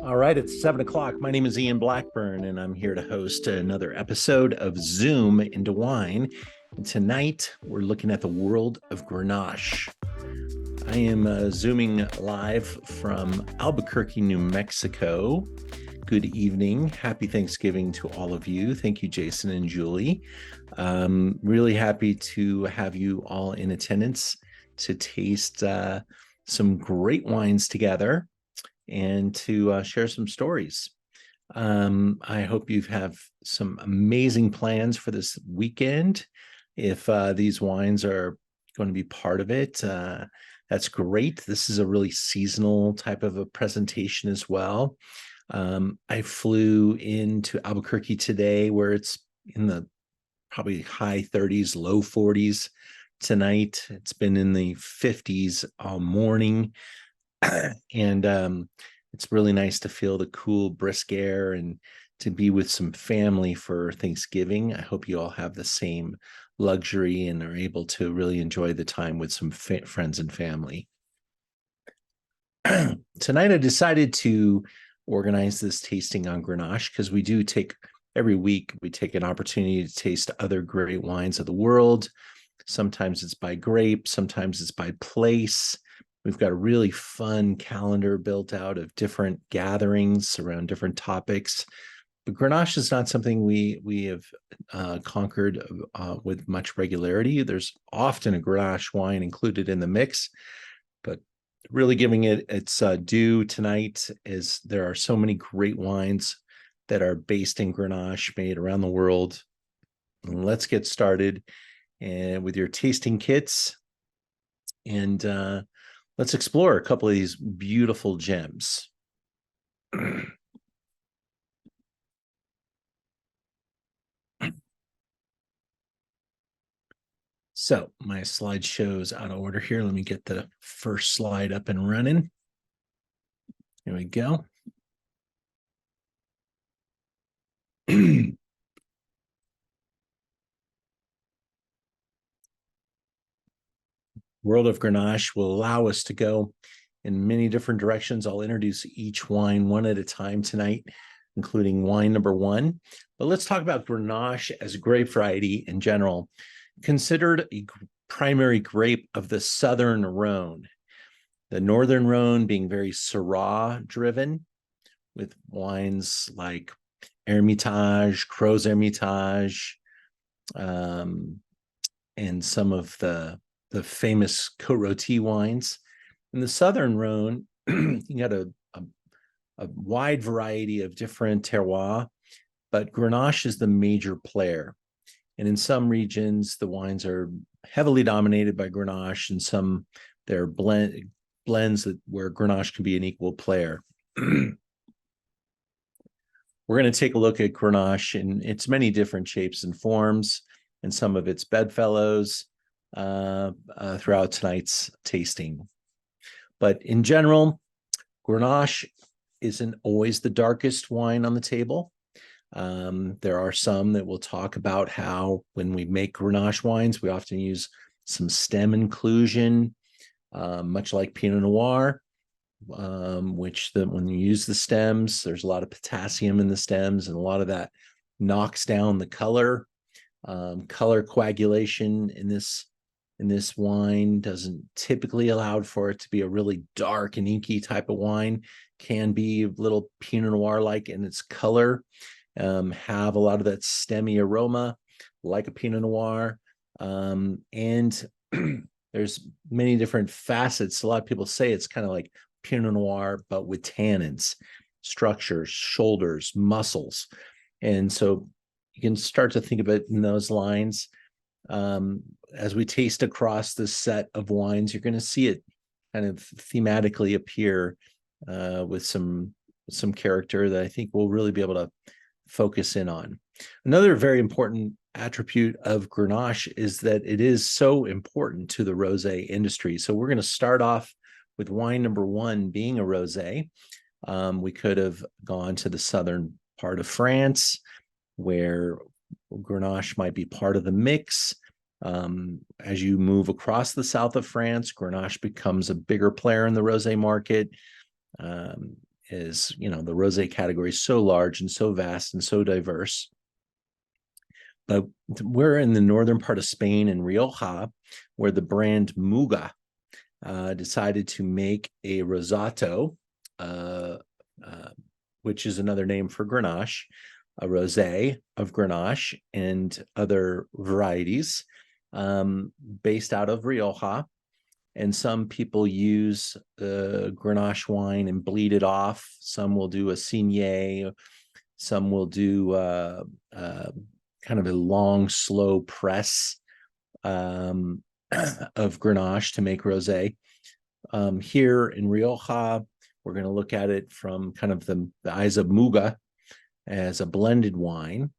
All right, it's 7 o'clock. My name is Ian Blackburn, and I'm here to host another episode of Zoom into Wine. And tonight, we're looking at the world of Grenache. I am zooming live from Albuquerque, New Mexico. Good evening. Happy Thanksgiving to all of you. Thank you, Jason and Julie. Really happy to have you all in attendance to taste some great wines together and to share some stories. I hope you have some amazing plans for this weekend. If these wines are going to be part of it, that's great. This is a really seasonal type of a presentation as well. I flew into Albuquerque today where it's in the probably high 30s, low 40s tonight. It's been in the 50s all morning. And it's really nice to feel the cool, brisk air and to be with some family for Thanksgiving. I hope you all have the same luxury and are able to really enjoy the time with some friends and family. Tonight, I decided to organize this tasting on Grenache because we do take every week, we take an opportunity to taste other great wines of the world. Sometimes it's by grape, sometimes it's by place. We've got a really fun calendar built out of different gatherings around different topics. But Grenache is not something we have conquered with much regularity. There's often a Grenache wine included in the mix, but really giving it its due tonight is there are so many great wines that are based in Grenache, made around the world. And let's get started and with your tasting kits, and let's explore a couple of these beautiful gems. So my slideshow is out of order here. Let me get the first slide up and running. Here we go. World of Grenache will allow us to go in many different directions. I'll introduce each wine one at a time tonight, including wine number one. But let's talk about Grenache as a grape variety in general. Considered a primary grape of the southern Rhône, the northern Rhône being very Syrah driven, with wines like Hermitage, Crozes Hermitage, and some of the famous Côte-Rôtie wines. In the southern Rhône, you got a wide variety of different terroirs, but Grenache is the major player. And in some regions, the wines are heavily dominated by Grenache, and some they're blends where Grenache can be an equal player. We're going to take a look at Grenache in its many different shapes and forms, and some of its bedfellows throughout tonight's tasting. But in general, Grenache isn't always the darkest wine on the table. There are some that will talk about how when we make Grenache wines, we often use some stem inclusion, much like Pinot Noir, which when you use the stems, there's a lot of potassium in the stems, and a lot of that knocks down the color. Color coagulation in this wine doesn't typically allow for it to be a really dark and inky type of wine. Can be a little Pinot Noir-like in its color. Have a lot of that stemmy aroma like a Pinot Noir. And there's many different facets. A lot of people say it's kind of like Pinot Noir, but with tannins, structures, shoulders, muscles. And so you can start to think of it in those lines. As we taste across this set of wines, you're going to see it kind of thematically appear with some character that I think we'll really be able to focus in on. Another very important attribute of Grenache is that it is so important to the rosé industry. So we're going to start off with wine number one being a rosé. We could have gone to the southern part of France, where Grenache might be part of the mix. As you move across the south of France, Grenache becomes a bigger player in the rosé market. is, you know, the rosé category is so large and so vast and so diverse. But we're in the northern part of Spain in Rioja, where the brand Muga decided to make a Rosado, which is another name for Grenache, a rosé of Grenache and other varieties, based out of Rioja. And some people use Grenache wine and bleed it off. Some will do a Signé. Some will do kind of a long, slow press of Grenache to make rosé. Here in Rioja, we're going to look at it from kind of the eyes of Muga as a blended wine.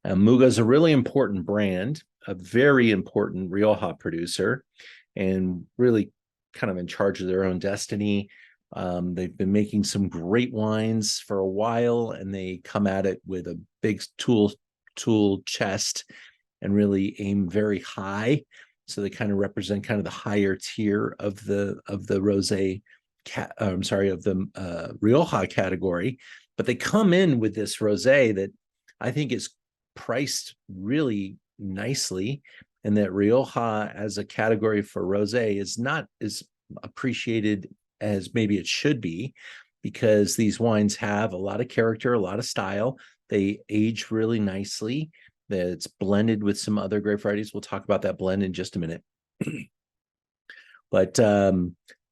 Muga is a really important brand, a very important Rioja producer, and really kind of in charge of their own destiny. They've been making some great wines for a while, and they come at it with a big tool chest and really aim very high. So they kind of represent kind of the higher tier of the rosé, of the Rioja category. But they come in with this rosé that I think is priced really nicely, and that Rioja as a category for rosé is not as appreciated as maybe it should be, because these wines have a lot of character, a lot of style. They age really nicely. That's blended with some other grape varieties. We'll talk about that blend in just a minute. But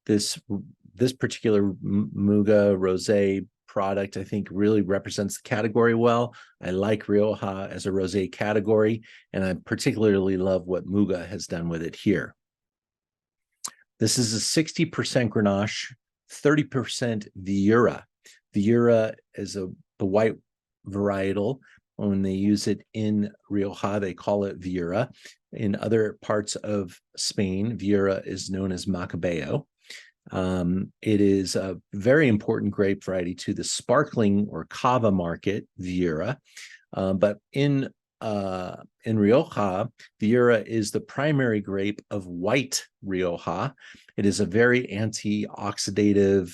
this particular Muga rosé product, I think, really represents the category well. I like Rioja as a rosé category, and I particularly love what Muga has done with it here. This is a 60% Grenache, 30% Viura. Viura is the white varietal. When they use it in Rioja, they call it Viura. In other parts of Spain, Viura is known as Macabeo. It is a very important grape variety to the sparkling or cava market, Viura. But in Rioja, Viura is the primary grape of white Rioja. It is a very antioxidative,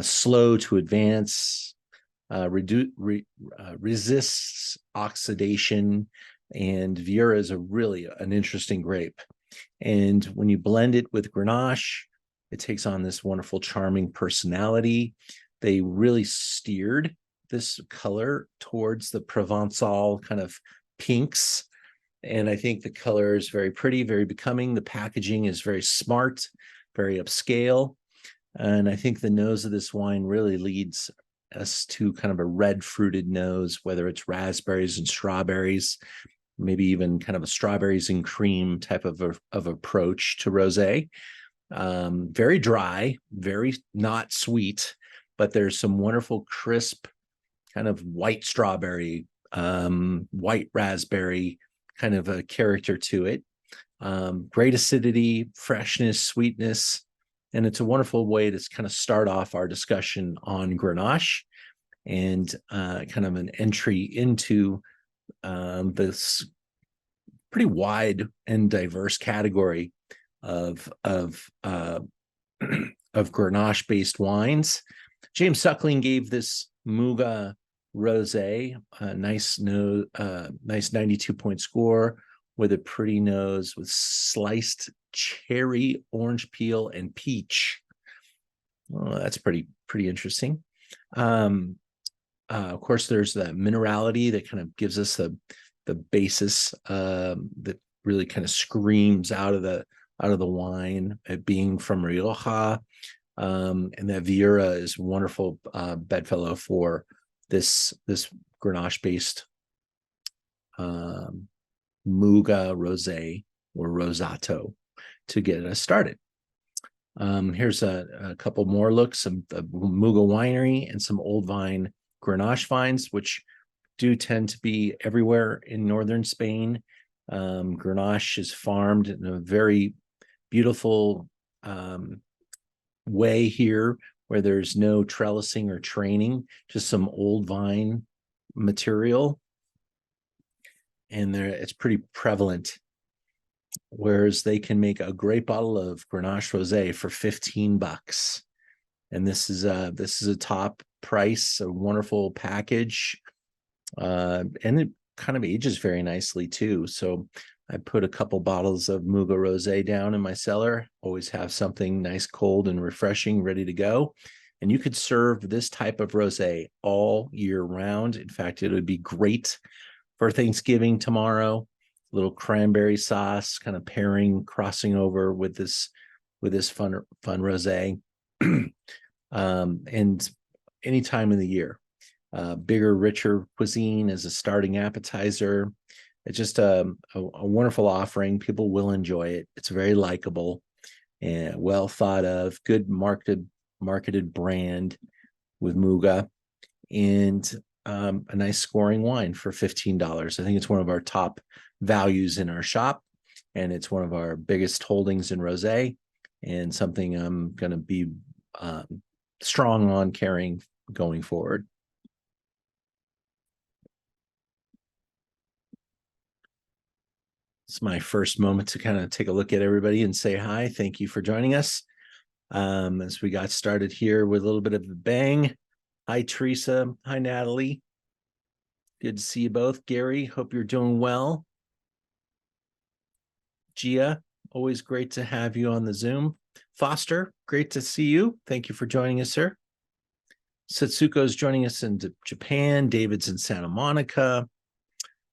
slow to advance, resists oxidation, and Viura is an interesting grape. And when you blend it with Grenache, it takes on this wonderful, charming personality. They really steered this color towards the Provençal kind of pinks. And I think the color is very pretty, very becoming. The packaging is very smart, very upscale. And I think the nose of this wine really leads us to kind of a red fruited nose, whether it's raspberries and strawberries, maybe even kind of a strawberries and cream type of approach to rosé. Very dry, very not sweet, but there's some wonderful crisp kind of white strawberry, white raspberry kind of a character to it. Great acidity, freshness, sweetness. And it's a wonderful way to kind of start off our discussion on Grenache, and kind of an entry into this pretty wide and diverse category of Grenache-based wines. James Suckling gave this Muga rosé a nice 92-point score with a pretty nose with sliced cherry, orange peel, and peach. Oh, that's pretty interesting. Of course, there's that minerality that kind of gives us the basis that really kind of screams out of the wine, it being from Rioja. And that Viura is a wonderful bedfellow for this Grenache-based Muga rosé or Rosado to get us started. Here's a couple more looks, some Muga winery and some old vine Grenache vines, which do tend to be everywhere in northern Spain. Grenache is farmed in a very beautiful way here, where there's no trellising or training, just some old vine material, and it's pretty prevalent. Whereas they can make a great bottle of Grenache rosé for $15. And this is a top price, a wonderful package, and it kind of ages very nicely too. So I put a couple bottles of Muga Rosé down in my cellar. Always have something nice, cold, and refreshing ready to go. And you could serve this type of rosé all year round. In fact, it would be great for Thanksgiving tomorrow. Little cranberry sauce, kind of pairing, crossing over with this fun rosé. And any time of the year. Bigger, richer cuisine as a starting appetizer. It's just a wonderful offering. People will enjoy it. It's very likable and well thought of, good marketed brand with Muga, and a nice scoring wine for $15. I think it's one of our top values in our shop, and it's one of our biggest holdings in rosé, and something I'm going to be strong on carrying going forward. It's my first moment to kind of take a look at everybody and say hi. Thank you for joining us. As we got started here with a little bit of a bang. Hi, Teresa. Hi, Natalie. Good to see you both. Gary, hope you're doing well. Gia, always great to have you on the Zoom. Foster, great to see you. Thank you for joining us, sir. Satsuko's joining us in Japan. David's in Santa Monica.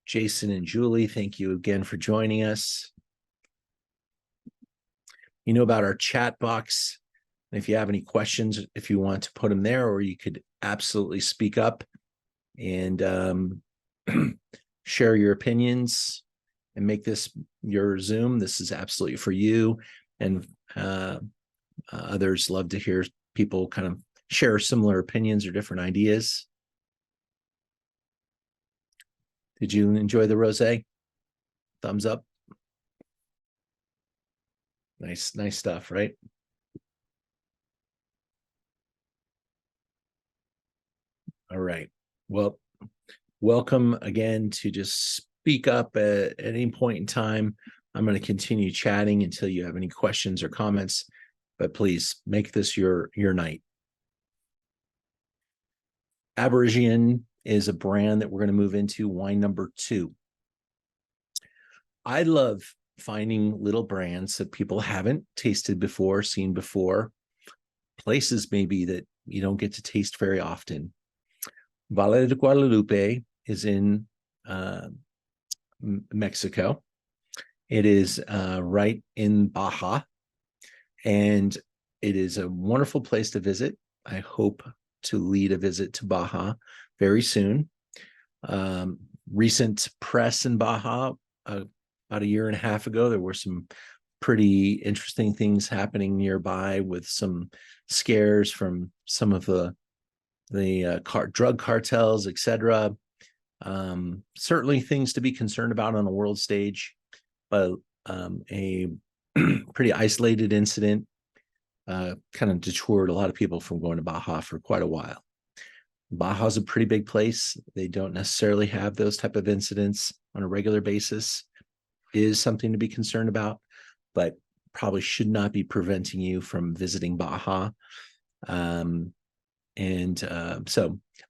Jason and Julie, thank you again for joining us. You know about our chat box. If you have any questions, if you want to put them there, or you could absolutely speak up and share your opinions and make this your Zoom. This is absolutely for you. And others love to hear people kind of share similar opinions or different ideas. Did you enjoy the rosé? Thumbs up. Nice stuff, right? All right. Well, welcome again to just speak up at any point in time. I'm going to continue chatting until you have any questions or comments, but please make this your night. Aborigen is a brand that we're going to move into, wine number 2. I love finding little brands that people haven't tasted before, seen before, places maybe that you don't get to taste very often. Valle de Guadalupe is in Mexico. It is right in Baja, and it is a wonderful place to visit. I hope to lead a visit to Baja very soon. Recent press in Baja, about a year and a half ago, there were some pretty interesting things happening nearby with some scares from some of the drug cartels, etc. Certainly things to be concerned about on a world stage, but a pretty isolated incident kind of detoured a lot of people from going to Baja for quite a while. Baja's a pretty big place. They don't necessarily have those type of incidents on a regular basis. Is something to be concerned about, but probably should not be preventing you from visiting Baja. So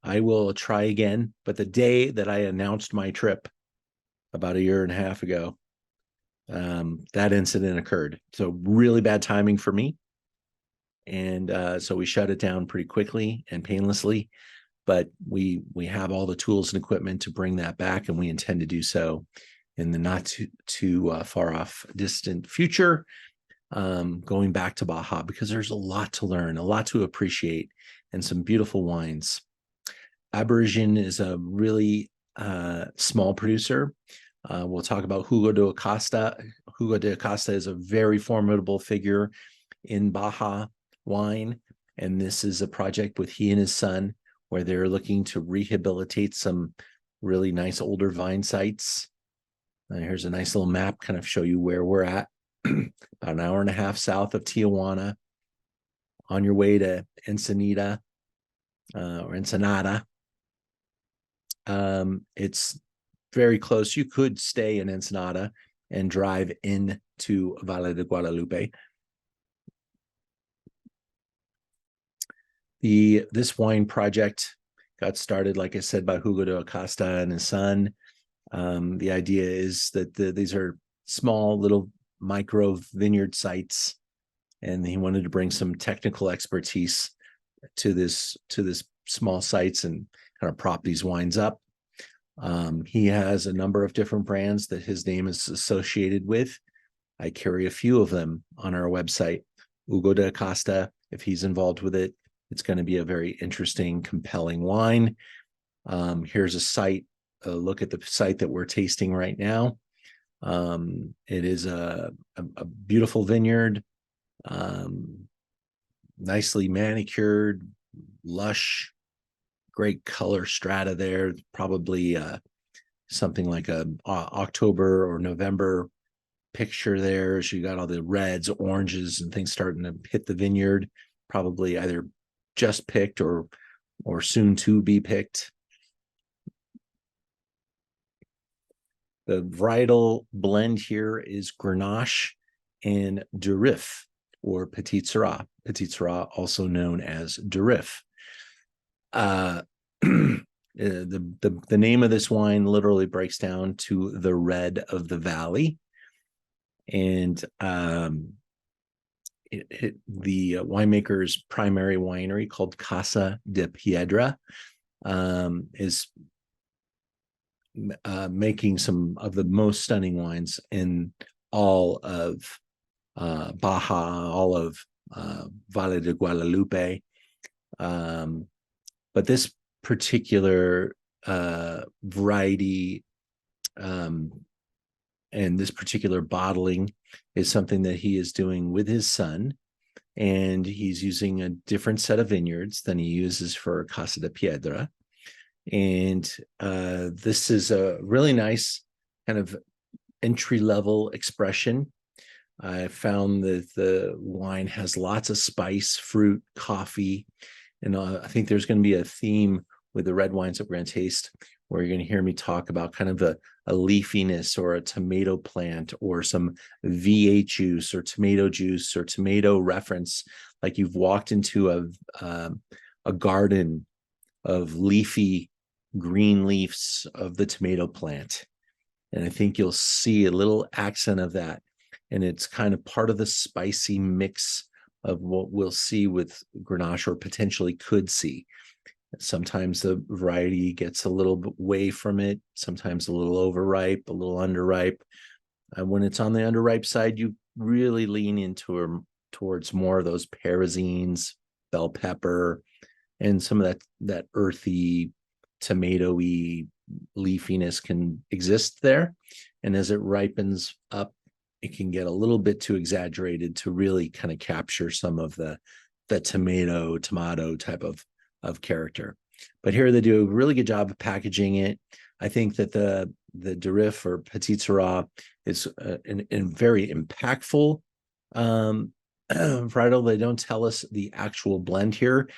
I will try again. But the day that I announced my trip about a year and a half ago, that incident occurred. So really bad timing for me. And so we shut it down pretty quickly and painlessly. But we have all the tools and equipment to bring that back, and we intend to do so in the not too far off distant future, going back to Baja, because there's a lot to learn, a lot to appreciate, and some beautiful wines. Aborigen is a really small producer. We'll talk about Hugo de Acosta. Hugo de Acosta is a very formidable figure in Baja wine, and this is a project with he and his son where they're looking to rehabilitate some really nice older vine sites. Here's a nice little map, kind of show you where we're at. About an hour and a half south of Tijuana, on your way to Ensenada. It's very close. You could stay in Ensenada and drive into Valle de Guadalupe. This wine project got started, like I said, by Hugo de Acosta and his son. The idea is that these are small little micro vineyard sites, and he wanted to bring some technical expertise to this small sites and kind of prop these wines up. He has a number of different brands that his name is associated with. I carry a few of them on our website. Hugo de Acosta, if he's involved with it, it's going to be a very interesting, compelling wine. Here's a look at the site that we're tasting right now. It is a beautiful vineyard, nicely manicured, lush, great color strata there. Probably something like a October or November picture there. So you got all the reds, oranges, and things starting to hit the vineyard. Probably either just picked or soon to be picked. The varietal blend here is Grenache and Durif, or Petit Syrah. Petit Syrah, also known as Durif. The name of this wine literally breaks down to the red of the valley, and the winemaker's primary winery, called Casa de Piedra, is making some of the most stunning wines in all of Baja, all of Valle de Guadalupe. But this particular variety and this particular bottling is something that he is doing with his son, and he's using a different set of vineyards than he uses for Casa de Piedra. And this is a really nice kind of entry-level expression. I found that the wine has lots of spice, fruit, coffee, and I think there's going to be a theme with the red wines that we're going to taste, where you're going to hear me talk about kind of a leafiness or a tomato plant or some V8 juice or tomato reference, like you've walked into a garden of leafy green leaves of the tomato plant. And I think you'll see a little accent of that. And it's kind of part of the spicy mix of what we'll see with Grenache, or potentially could see. Sometimes the variety gets a little bit away from it, sometimes a little overripe, a little underripe. When it's on the underripe side, you really lean into towards more of those pyrazines, bell pepper, and some of that earthy, tomatoey leafiness can exist there. And as it ripens up, it can get a little bit too exaggerated to really kind of capture some of the tomato type of character. But here they do a really good job of packaging it. I think that the Durif, or Petit Syrah, is a very impactful varietal. They don't tell us the actual blend here,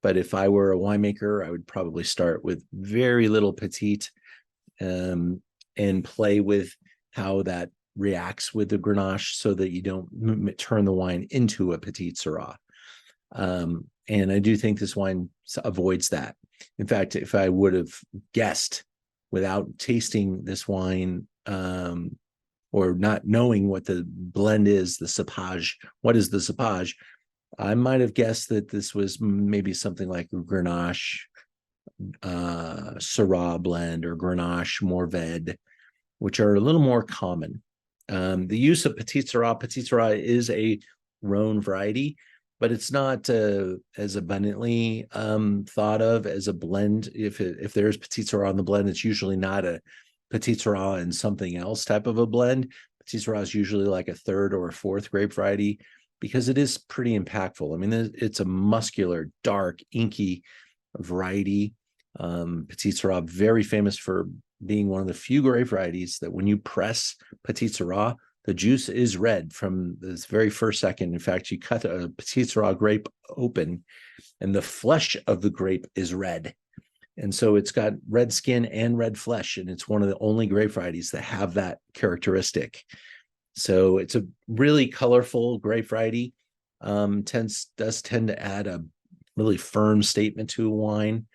but if I were a winemaker, I would probably start with very little Petit, and play with how that reacts with the Grenache, so that you don't turn the wine into a Petit Syrah. And I do think this wine avoids that. In fact, if I would have guessed without tasting this wine, or not knowing what the blend is, the cepage, what is the cepage, I might have guessed that this was maybe something like Grenache Syrah blend, or Grenache Mourvèdre, which are a little more common. The use of Petit Syrah is a Rhône variety, but it's not as abundantly thought of as a blend. If there's Petit Syrah on the blend, it's usually not a Petit Syrah and something else type of a blend. Petit Syrah is usually like a third or a fourth grape variety, because it is pretty impactful. I mean, it's a muscular, dark, inky variety. Petit Syrah, very famous for being one of the few grape varieties that when you press Petit Syrah, the juice is red from this very first second. In fact, you cut a Petit Syrah grape open and the flesh of the grape is red. And so it's got red skin and red flesh, and it's one of the only grape varieties that have that characteristic. So it's a really colorful grape variety. Does tend to add a really firm statement to a wine.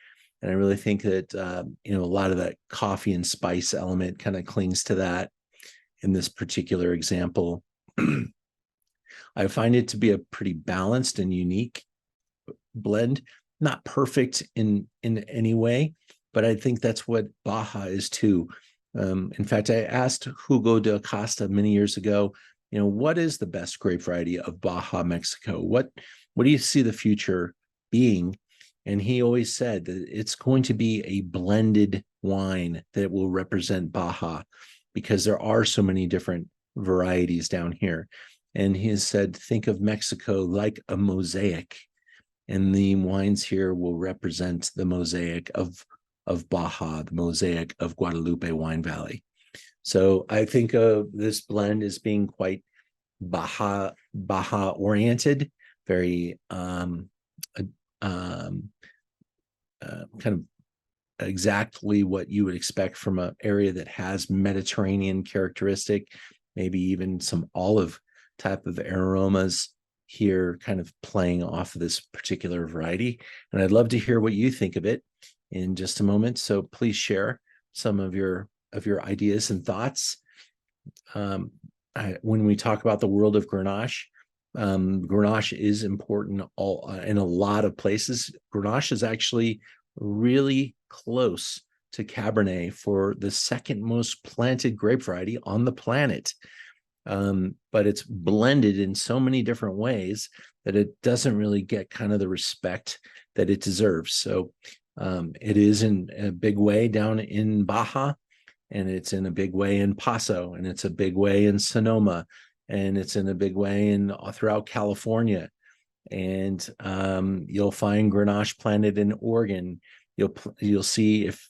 And I really think that, a lot of that coffee and spice element kind of clings to that in this particular example. I find it to be a pretty balanced and unique blend, not perfect in any way, but I think that's what Baja is too. In fact, I asked Hugo de Acosta many years ago, what is the best grape variety of Baja, Mexico? What do you see the future being? And he always said that it's going to be a blended wine that will represent Baja, because there are so many different varieties down here. And he has said, think of Mexico like a mosaic, and the wines here will represent the mosaic of Baja, the mosaic of Guadalupe wine valley. So I think of this blend as being quite Baja oriented, very kind of exactly what you would expect from an area that has Mediterranean characteristic, maybe even some olive type of aromas here, kind of playing off of this particular variety. And I'd love to hear what you think of it in just a moment. So please share some of your ideas and thoughts. When we talk about the world of Grenache, Grenache is important in a lot of places. Grenache is actually really close to Cabernet for the second most planted grape variety on the planet. But it's blended in so many different ways that it doesn't really get kind of the respect that it deserves. So it is in a big way down in Baja, and it's in a big way in Paso, and it's a big way in Sonoma, and it's in a big way in throughout California. And you'll find Grenache planted in Oregon. You'll see, if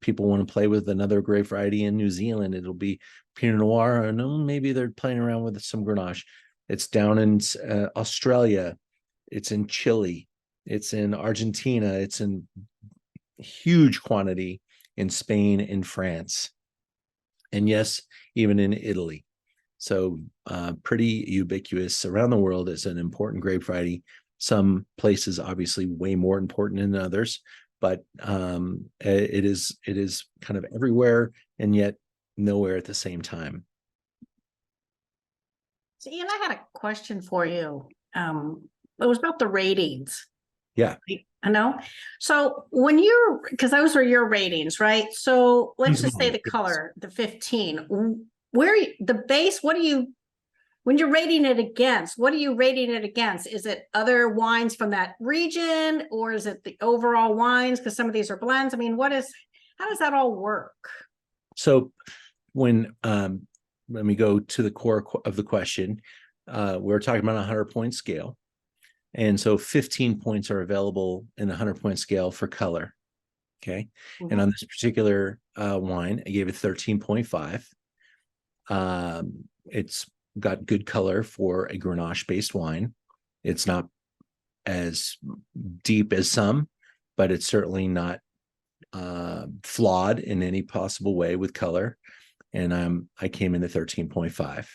people want to play with another grape variety in New Zealand, it'll be Pinot Noir, and maybe they're playing around with some Grenache. It's down in Australia, it's in Chile, it's in Argentina, it's in huge quantity in Spain and France, and yes, even in Italy. So pretty ubiquitous around the world as an important grape variety. Some places obviously way more important than others, but it is kind of everywhere and yet nowhere at the same time. So Ian, I had a question for you. It was about the ratings. Yeah. I know. So when because those are your ratings, right? So let's just say the color, the 15, the base, when you're rating it against, what are you rating it against? Is it other wines from that region, or is it the overall wines? Because some of these are blends. I mean, how does that all work? So when we go to the core of the question, we're talking about a 100-point scale. And so 15 points are available in the 100-point scale for color. Okay. Mm-hmm. And on this particular wine, I gave it 13.5. It's got good color for a Grenache-based wine. It's not as deep as some, but it's certainly not flawed in any possible way with color. And I came in at 13.5.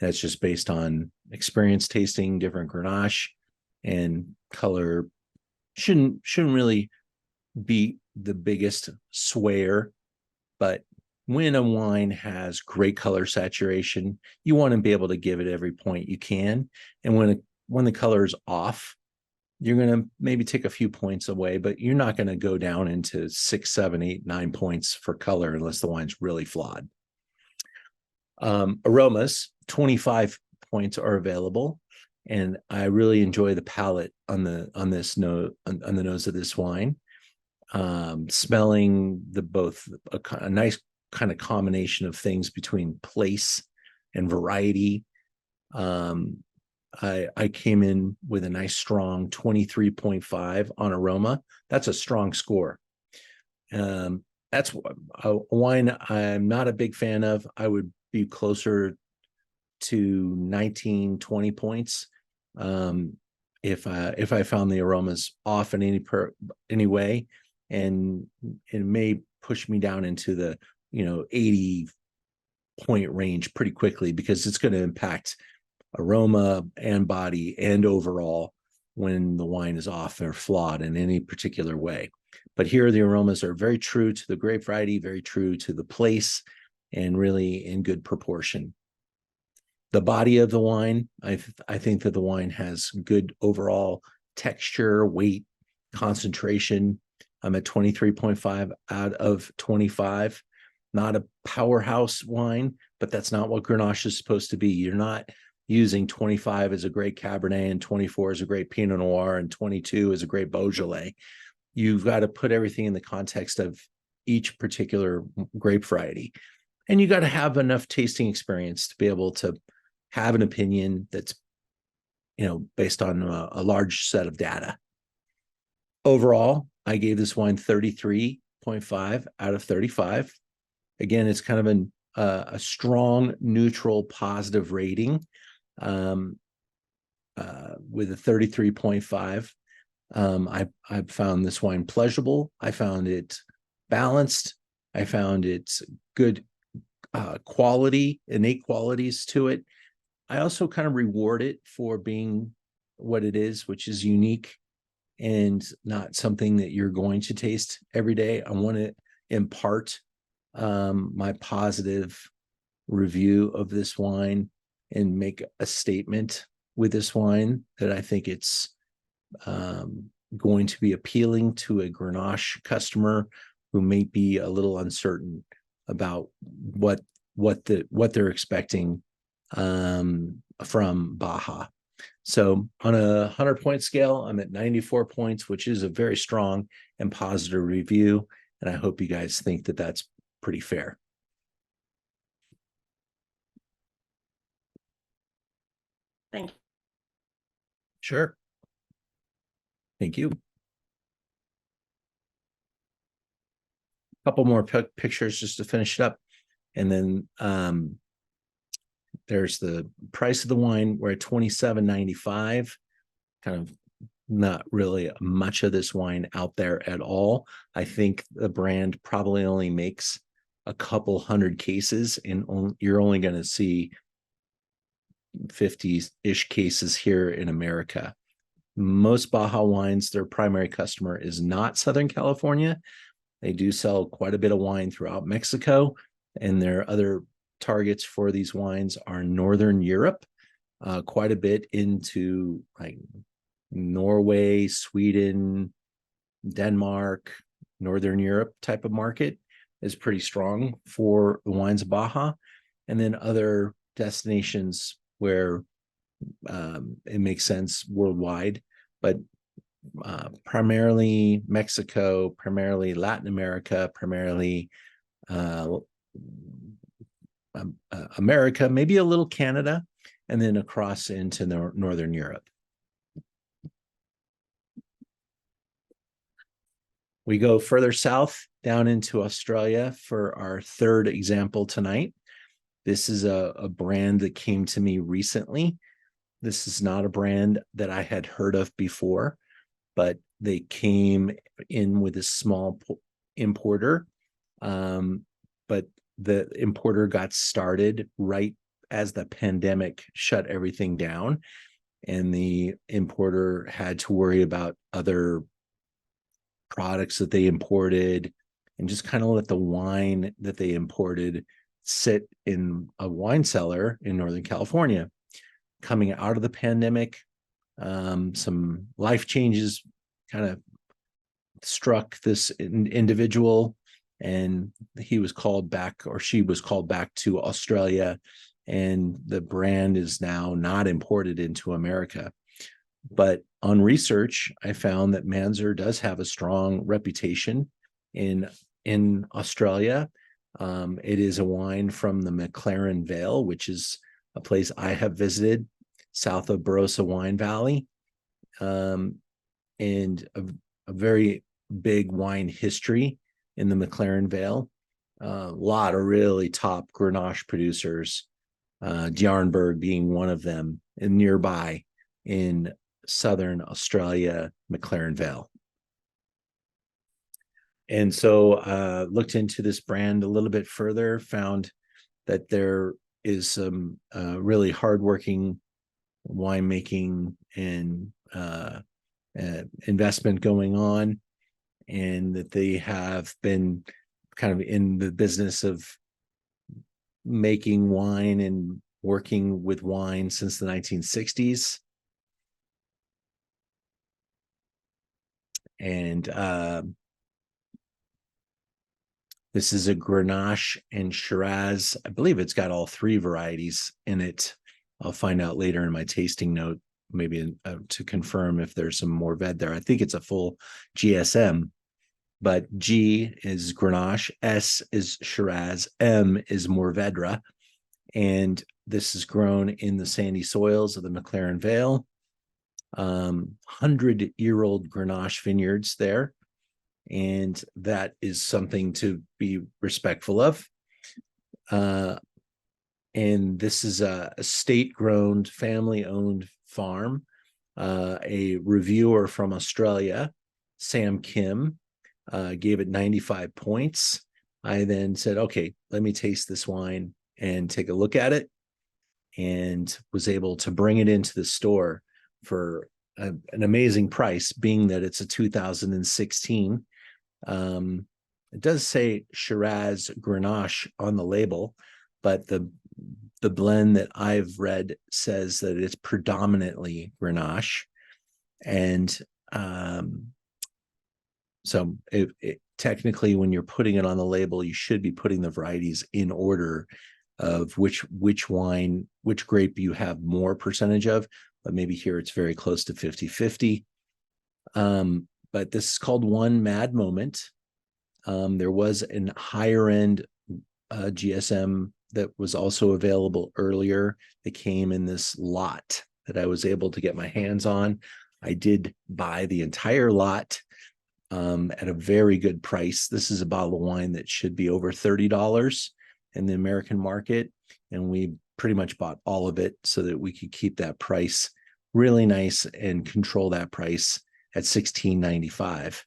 That's just based on experience tasting different Grenache, and color shouldn't really be the biggest swayer. But when a wine has great color saturation, you want to be able to give it every point you can. And when the color is off, you're going to maybe take a few points away, but you're not going to go down into 6, 7, 8, 9 points for color unless the wine's really flawed. Aromas, 25 points are available, and I really enjoy the palate on the nose of this wine. Smelling both a nice kind of combination of things between place and variety. I came in with a nice strong 23.5 on aroma. That's a strong score. That's a wine I'm not a big fan of. I would be closer to 19, 20 points if I found the aromas off in any way, and it may push me down into the 80 point range pretty quickly, because it's going to impact aroma and body and overall when the wine is off or flawed in any particular way. But here the aromas are very true to the grape variety, very true to the place, and really in good proportion. The body of the wine, I think that the wine has good overall texture, weight, concentration. I'm at 23.5 out of 25. Not a powerhouse wine, but that's not what Grenache is supposed to be. You're not using 25 as a great Cabernet and 24 as a great Pinot Noir and 22 as a great Beaujolais. You've got to put everything in the context of each particular grape variety. And you got to have enough tasting experience to be able to have an opinion that's, based on a large set of data. Overall, I gave this wine 33.5 out of 35. Again, it's kind of a strong, neutral, positive rating with a 33.5. I found this wine pleasurable. I found it balanced. I found it good quality, innate qualities to it. I also kind of reward it for being what it is, which is unique and not something that you're going to taste every day. I want to impart my positive review of this wine and make a statement with this wine that I think it's going to be appealing to a Grenache customer who may be a little uncertain about what they're expecting from Baja. So on a 100-point scale, I'm at 94 points, which is a very strong and positive review. And I hope you guys think that that's pretty fair. Thank you. Sure. Thank you. A couple more pictures just to finish it up. And then there's the price of the wine. We're at $27.95. Kind of not really much of this wine out there at all. I think the brand probably only makes a couple hundred cases, and you're only going to see 50-ish cases here in America. Most Baja wines, their primary customer is not Southern California. They do sell quite a bit of wine throughout Mexico, and their other targets for these wines are Northern Europe, quite a bit into like Norway, Sweden, Denmark, Northern Europe type of market is pretty strong for the wines of Baja, and then other destinations where it makes sense worldwide, but primarily Mexico, primarily Latin America, primarily America, maybe a little Canada, and then across into Northern Europe. We go further south down into Australia for our third example tonight. This is a brand that came to me recently. This is not a brand that I had heard of before, but they came in with a small importer. But the importer got started right as the pandemic shut everything down, and the importer had to worry about other products that they imported and just kind of let the wine that they imported sit in a wine cellar in Northern California. Coming out of the pandemic, some life changes kind of struck this individual, and he was called back, or she was called back to Australia, and the brand is now not imported into America. But on research, I found that Manser does have a strong reputation in Australia. It is a wine from the McLaren Vale, which is a place I have visited south of Barossa Wine Valley, and a very big wine history in the McLaren Vale. A lot of really top Grenache producers, Djarnberg being one of them, and nearby in southern Australia, McLaren Vale. And so looked into this brand a little bit further, found that there is some really hardworking winemaking and investment going on, and that they have been kind of in the business of making wine and working with wine since the 1960s. And this is a Grenache and Shiraz. I believe it's got all three varieties in it. I'll find out later in my tasting note, maybe to confirm if there's some Mourvèdre there. I think it's a full GSM, but G is Grenache, S is Shiraz, M is Mourvèdre. And this is grown in the sandy soils of the McLaren Vale. 100-year-old Grenache vineyards there. And that is something to be respectful of. And this is a state-grown, family-owned farm. A reviewer from Australia, Sam Kim, gave it 95 points. I then said, okay, let me taste this wine and take a look at it, and was able to bring it into the store for an amazing price, being that it's a 2016. It does say Shiraz Grenache on the label, but the blend that I've read says that it's predominantly Grenache. And so technically, when you're putting it on the label, you should be putting the varieties in order of which grape you have more percentage of, but maybe here it's very close to 50-50. But this is called One Mad Moment. There was a higher end GSM that was also available earlier. That came in this lot that I was able to get my hands on. I did buy the entire lot at a very good price. This is a bottle of wine that should be over $30 in the American market, and we pretty much bought all of it so that we could keep that price really nice and control that price at $16.95.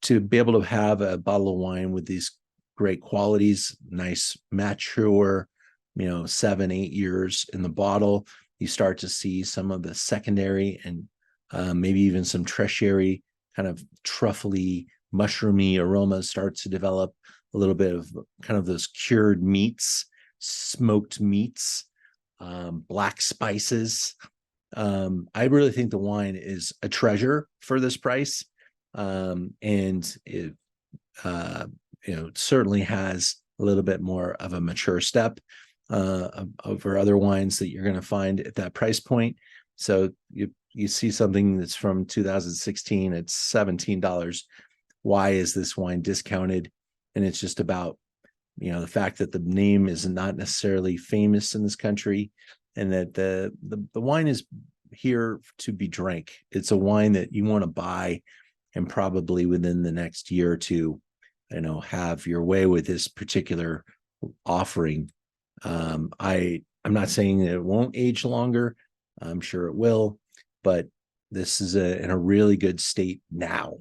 To be able to have a bottle of wine with these great qualities, nice mature, 7-8 years in the bottle, you start to see some of the secondary and maybe even some tertiary kind of truffly, mushroomy aromas start to develop. A little bit of kind of those cured meats, smoked meats, black spices. I really think the wine is a treasure for this price. And it, certainly has a little bit more of a mature step over other wines that you're going to find at that price point. So you see something that's from 2016, it's $17. Why is this wine discounted? And it's just about, the fact that the name is not necessarily famous in this country, and that the wine is here to be drank. It's a wine that you want to buy, and probably within the next year or two, have your way with this particular offering. I'm not saying that it won't age longer. I'm sure it will, but this is in a really good state now.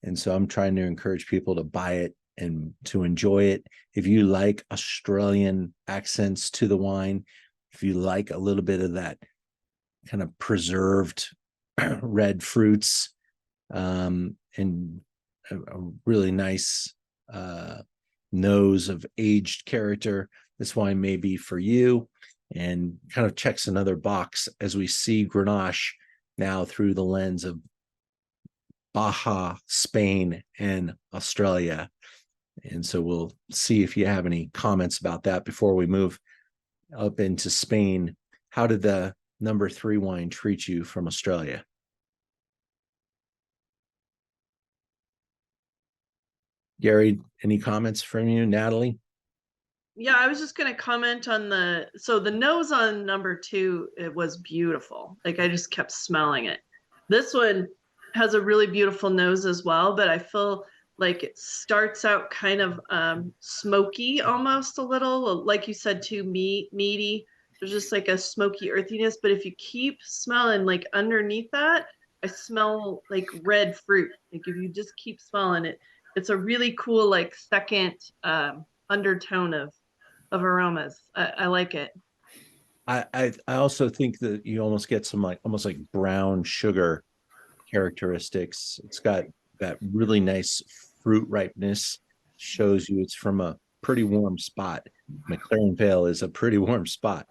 And so I'm trying to encourage people to buy it and to enjoy it. If you like Australian accents to the wine, if you like a little bit of that kind of preserved red fruits, and a really nice nose of aged character, this wine may be for you, and kind of checks another box as we see Grenache now through the lens of Baja, Spain, and Australia. And so we'll see if you have any comments about that before we move up into Spain. How did the number 3 wine treat you from Australia? Gary, any comments from you? Natalie? Yeah, I was just going to comment on the nose on number 2, it was beautiful. Like, I just kept smelling it. This one has a really beautiful nose as well, but I feel like it starts out kind of smoky, almost a little, like you said, too meaty. There's just like a smoky earthiness, but if you keep smelling, like underneath that, I smell like red fruit. Like if you just keep smelling it, it's a really cool, like second undertone of aromas. I like it. I also think that you almost get some like almost like brown sugar characteristics. It's got that really nice fruit ripeness, shows you it's from a pretty warm spot. McLaren Vale is a pretty warm spot.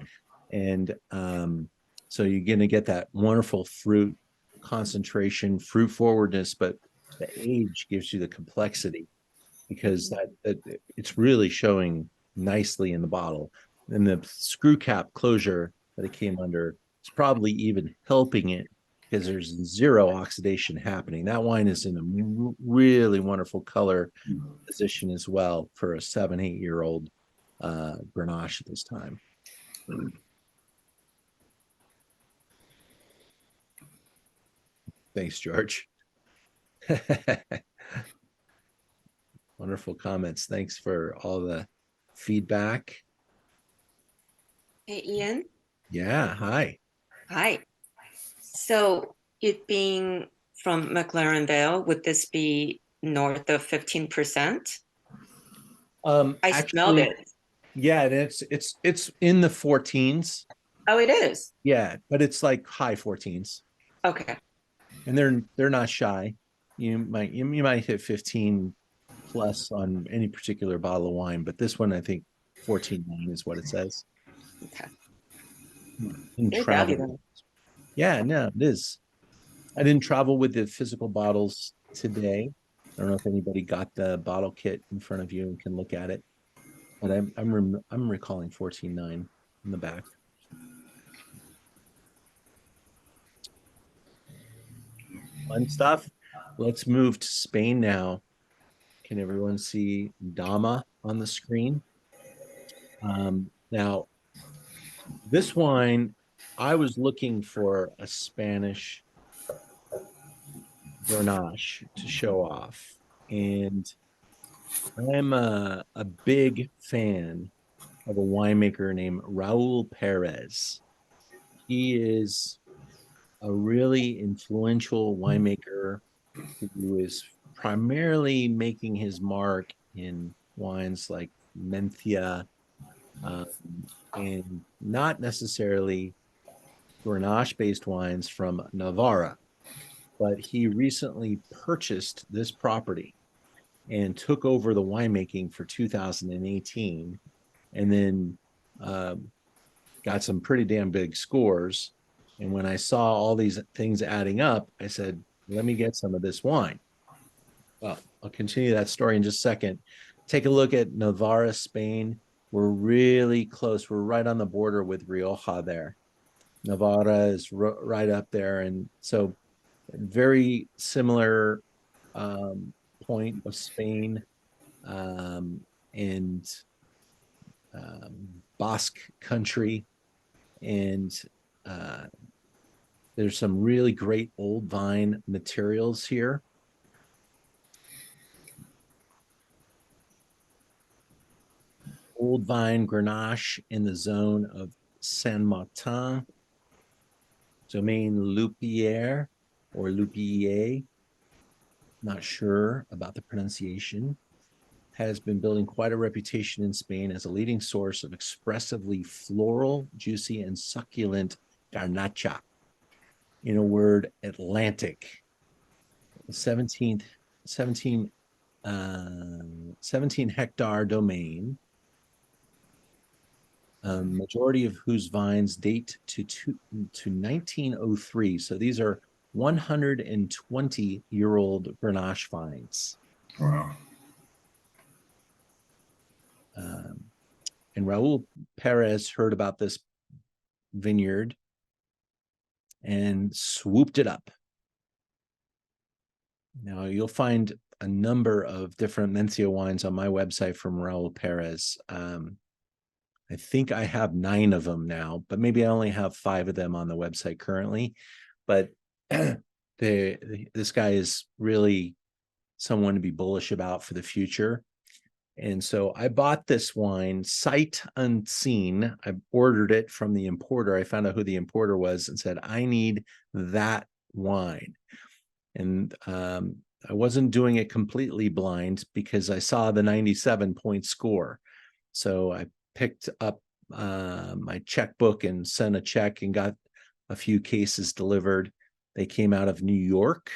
And so you're going to get that wonderful fruit concentration, fruit forwardness, but the age gives you the complexity because that it's really showing nicely in the bottle. And the screw cap closure that it came under is probably even helping it because there's zero oxidation happening. That wine is in a really wonderful color position as well for a 7-8 year old Grenache at this time. Thanks, George. Wonderful comments. Thanks for all the feedback. Hey, Ian. Yeah, hi. Hi. So it being from McLaren Vale, would this be north of 15%? I smelled Actually, it. yeah, it's in the 14s. Oh, it is. Yeah, but it's like high 14s. Okay. And they're not shy. You might hit 15 plus on any particular bottle of wine, but this one I think 14.9 is what it says. Okay. In Good travel. value. Yeah, no, it is. I didn't travel with the physical bottles today. I don't know if anybody got the bottle kit in front of you and can look at it, but I'm recalling 14.9 in the back. Fun stuff. Let's move to Spain now. Can everyone see Dama on the screen? Now, this wine, I was looking for a Spanish Grenache to show off. And I'm a big fan of a winemaker named Raul Perez. He is a really influential winemaker who is primarily making his mark in wines like Mencia, and not necessarily Grenache-based wines from Navarra. But he recently purchased this property and took over the winemaking for 2018, and then got some pretty damn big scores. And when I saw all these things adding up, I said, let me get some of this wine. Well, I'll continue that story in just a second. Take a look at Navarra, Spain. We're really close. We're right on the border with Rioja there. Navarra is right up there. And so very similar point of Spain, and Basque country. And there's some really great old vine materials here. Old vine Grenache in the zone of Saint-Martin, Domaine Lupier or Lupier, not sure about the pronunciation, has been building quite a reputation in Spain as a leading source of expressively floral, juicy, and succulent garnacha. In a word, Atlantic. 17 hectare domain, majority of whose vines date to 1903. So these are 120-year-old Grenache vines. Wow. And Raul Perez heard about this vineyard and swooped it up. Now you'll find a number of different Mencia wines on my website from Raul Perez. I think I have 9 of them now, but maybe I only have 5 of them on the website currently. But this guy is really someone to be bullish about for the future. And so I bought this wine sight unseen. I ordered it from the importer. I found out who the importer was and said, I need that wine. And I wasn't doing it completely blind because I saw the 97-point score. So I picked up my checkbook and sent a check and got a few cases delivered. They came out of New York,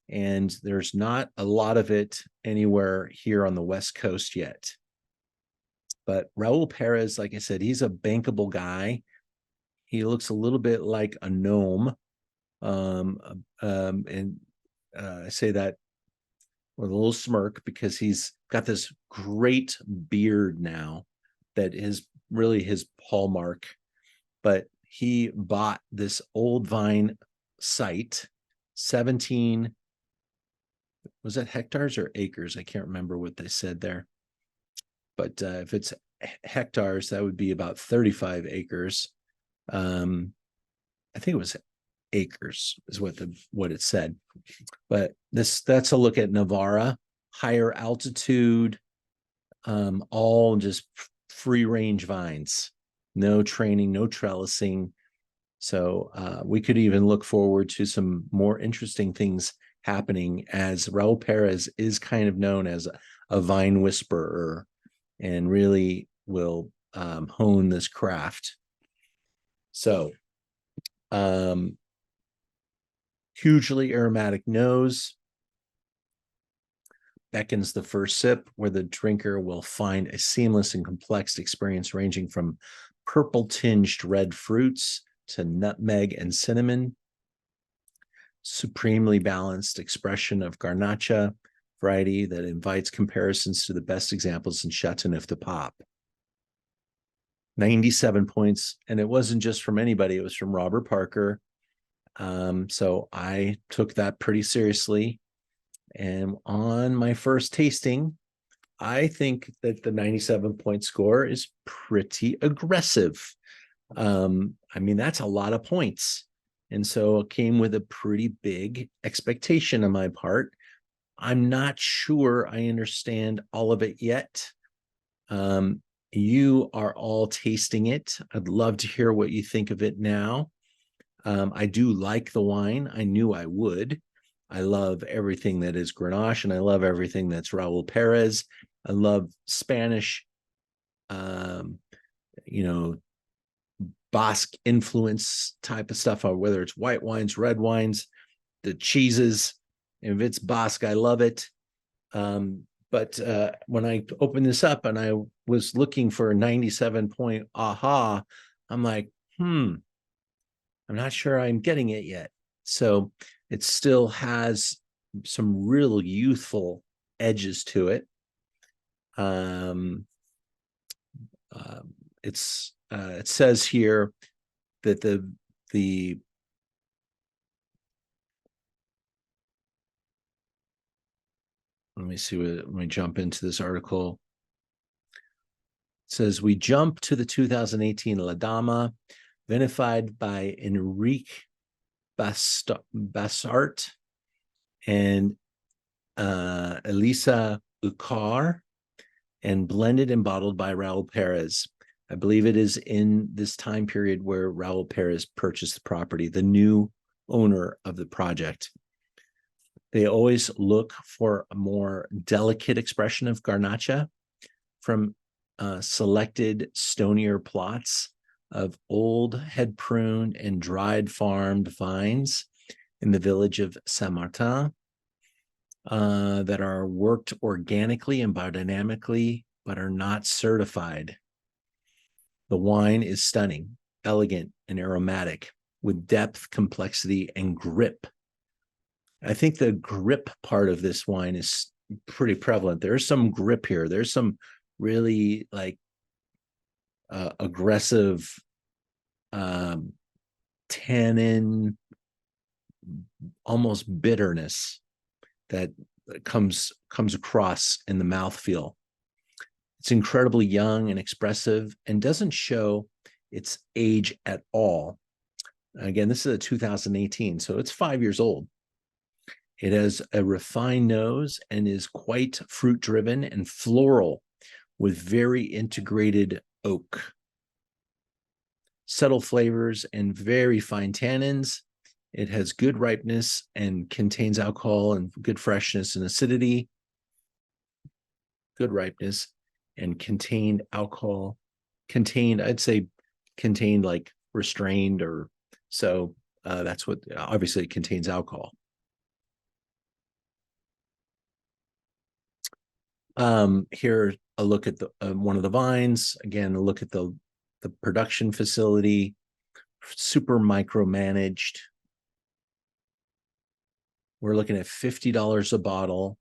and there's not a lot of it anywhere here on the West Coast yet. But Raul Perez, like I said, he's a bankable guy. He looks a little bit like a gnome. And I say that with a little smirk because he's got this great beard now that is really his hallmark. But he bought this old vine site, 17, was that hectares or acres? I can't remember what they said there. But if it's hectares, that would be about 35 acres. I think it was acres is what it said. But that's a look at Navarra, higher altitude, all just free range vines, no training, no trellising. So we could even look forward to some more interesting things happening, as Raul Perez is kind of known as a vine whisperer and really will hone this craft. So hugely aromatic nose, beckons the first sip, where the drinker will find a seamless and complex experience ranging from purple tinged red fruits to nutmeg and cinnamon. Supremely balanced expression of Garnacha variety that invites comparisons to the best examples in Châteauneuf de Pape. 97 points, and it wasn't just from anybody, it was from Robert Parker. So I took that pretty seriously. And on my first tasting, I think that the 97-point score is pretty aggressive. I mean, that's a lot of points. And so it came with a pretty big expectation on my part. I'm not sure I understand all of it yet. You are all tasting it. I'd love to hear what you think of it now. I do like the wine. I knew I would. I love everything that is Grenache, and I love everything that's Raul Perez. I love Spanish, Basque influence type of stuff, whether it's white wines, red wines, the cheeses. If it's Basque, I love it. But when I opened this up and I was looking for a 97-point aha, I'm like, I'm not sure I'm getting it yet. So it still has some real youthful edges to it. It says here that the let me jump into this article. It says we jump to the 2018 La Dama, vinified by Enrique Bassart and Elisa Ucar, and blended and bottled by Raul Perez. I believe it is in this time period where Raul Perez purchased the property, the new owner of the project. They always look for a more delicate expression of Garnacha from selected stonier plots of old head prune and dried farmed vines in the village of Saint-Martin that are worked organically and biodynamically, but are not certified. The wine is stunning, elegant, and aromatic, with depth, complexity, and grip. I think the grip part of this wine is pretty prevalent. There's some grip here. There's some really aggressive tannin, almost bitterness that comes across in the mouthfeel. It's incredibly young and expressive and doesn't show its age at all. Again, this is a 2018, so it's 5 years old. It has a refined nose and is quite fruit-driven and floral with very integrated oak. Subtle flavors and very fine tannins. It has good ripeness and contains alcohol and good freshness and acidity. Good ripeness and contained alcohol contained, I'd say contained like restrained, or so that's what, obviously it contains alcohol. Here a look at the one of the vines. Again, a look at the production facility, super micromanaged. We're looking at $50 a bottle,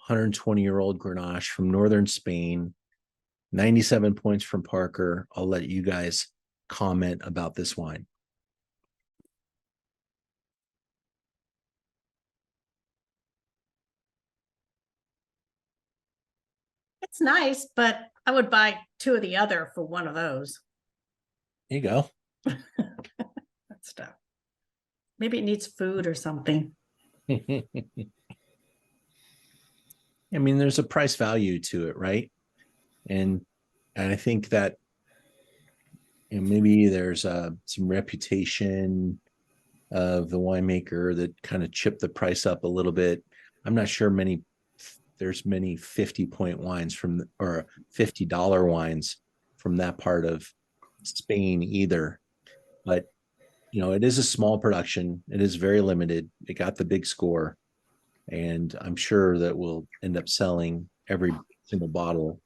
120-year-old Grenache from northern Spain, 97 points from Parker. I'll let you guys comment about this wine. It's nice, but I would buy 2 of the other for 1 of those. There you go. That stuff. Maybe it needs food or something. I mean, there's a price value to it, right? And I think that, you know, maybe there's some reputation of the winemaker that kind of chipped the price up a little bit. I'm not sure there's many 50-point wines from, or $50 wines from that part of Spain either. But, you know, it is a small production. It is very limited. It got the big score. And I'm sure that we'll end up selling every single bottle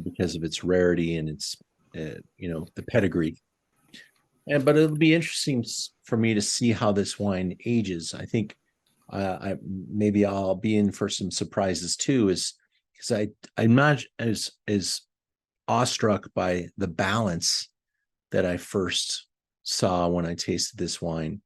because of its rarity and its, you know, the pedigree. But it'll be interesting for me to see how this wine ages. I think maybe I'll be in for some surprises too, is because I'm not as awestruck by the balance that I first saw when I tasted this wine.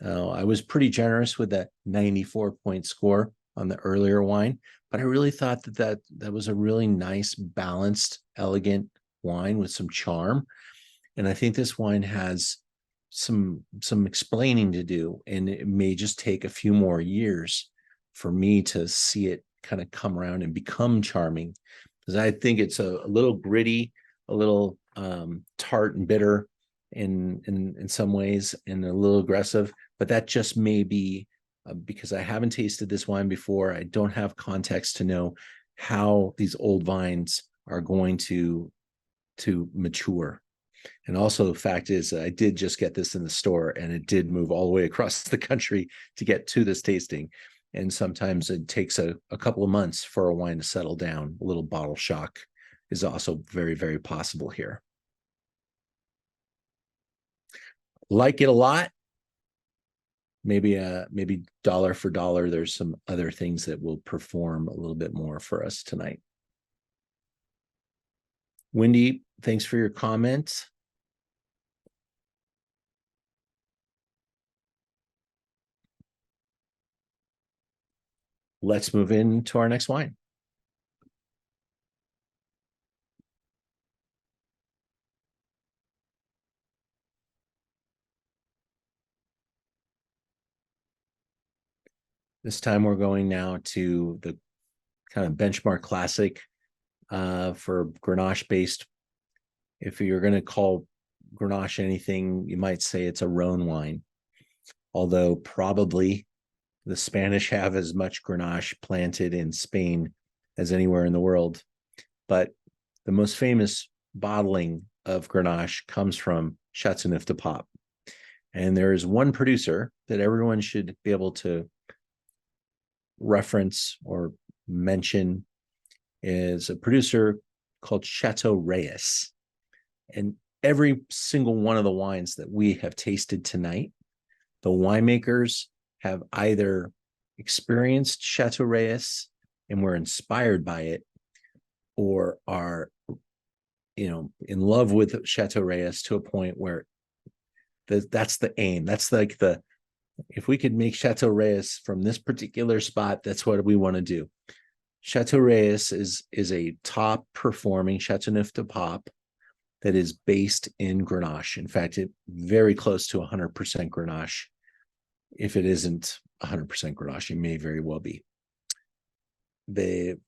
I was pretty generous with that 94-point score on the earlier wine, but I really thought that was a really nice, balanced, elegant wine with some charm. And I think this wine has some explaining to do, and it may just take a few more years for me to see it kind of come around and become charming, because I think it's a little gritty, a little tart and bitter in some ways, and a little aggressive. But that just may be because I haven't tasted this wine before. I don't have context to know how these old vines are going to mature. And also the fact is that I did just get this in the store, and it did move all the way across the country to get to this tasting. And sometimes it takes a couple of months for a wine to settle down. A little bottle shock is also very, very possible here. Like it a lot. Maybe dollar for dollar, there's some other things that will perform a little bit more for us tonight. Wendy, thanks for your comment. Let's move into our next wine. This time we're going now to the kind of benchmark classic for Grenache based. If you're going to call Grenache anything, you might say it's a Rhône wine. Although probably the Spanish have as much Grenache planted in Spain as anywhere in the world. But the most famous bottling of Grenache comes from Châteauneuf de Pape. And there is one producer that everyone should be able to reference or mention, is a producer called Chateau Reyes. And every single one of the wines that we have tasted tonight, the winemakers have either experienced Chateau Reyes and were inspired by it, or are, you know, in love with Chateau Reyes to a point where that's the aim. That's like if we could make Chateau Reyes from this particular spot, that's what we want to do. Chateau Reyes is a top performing Châteauneuf de Pape that is based in Grenache. In fact, it very close to 100% Grenache. If it isn't 100% Grenache, it may very well be. The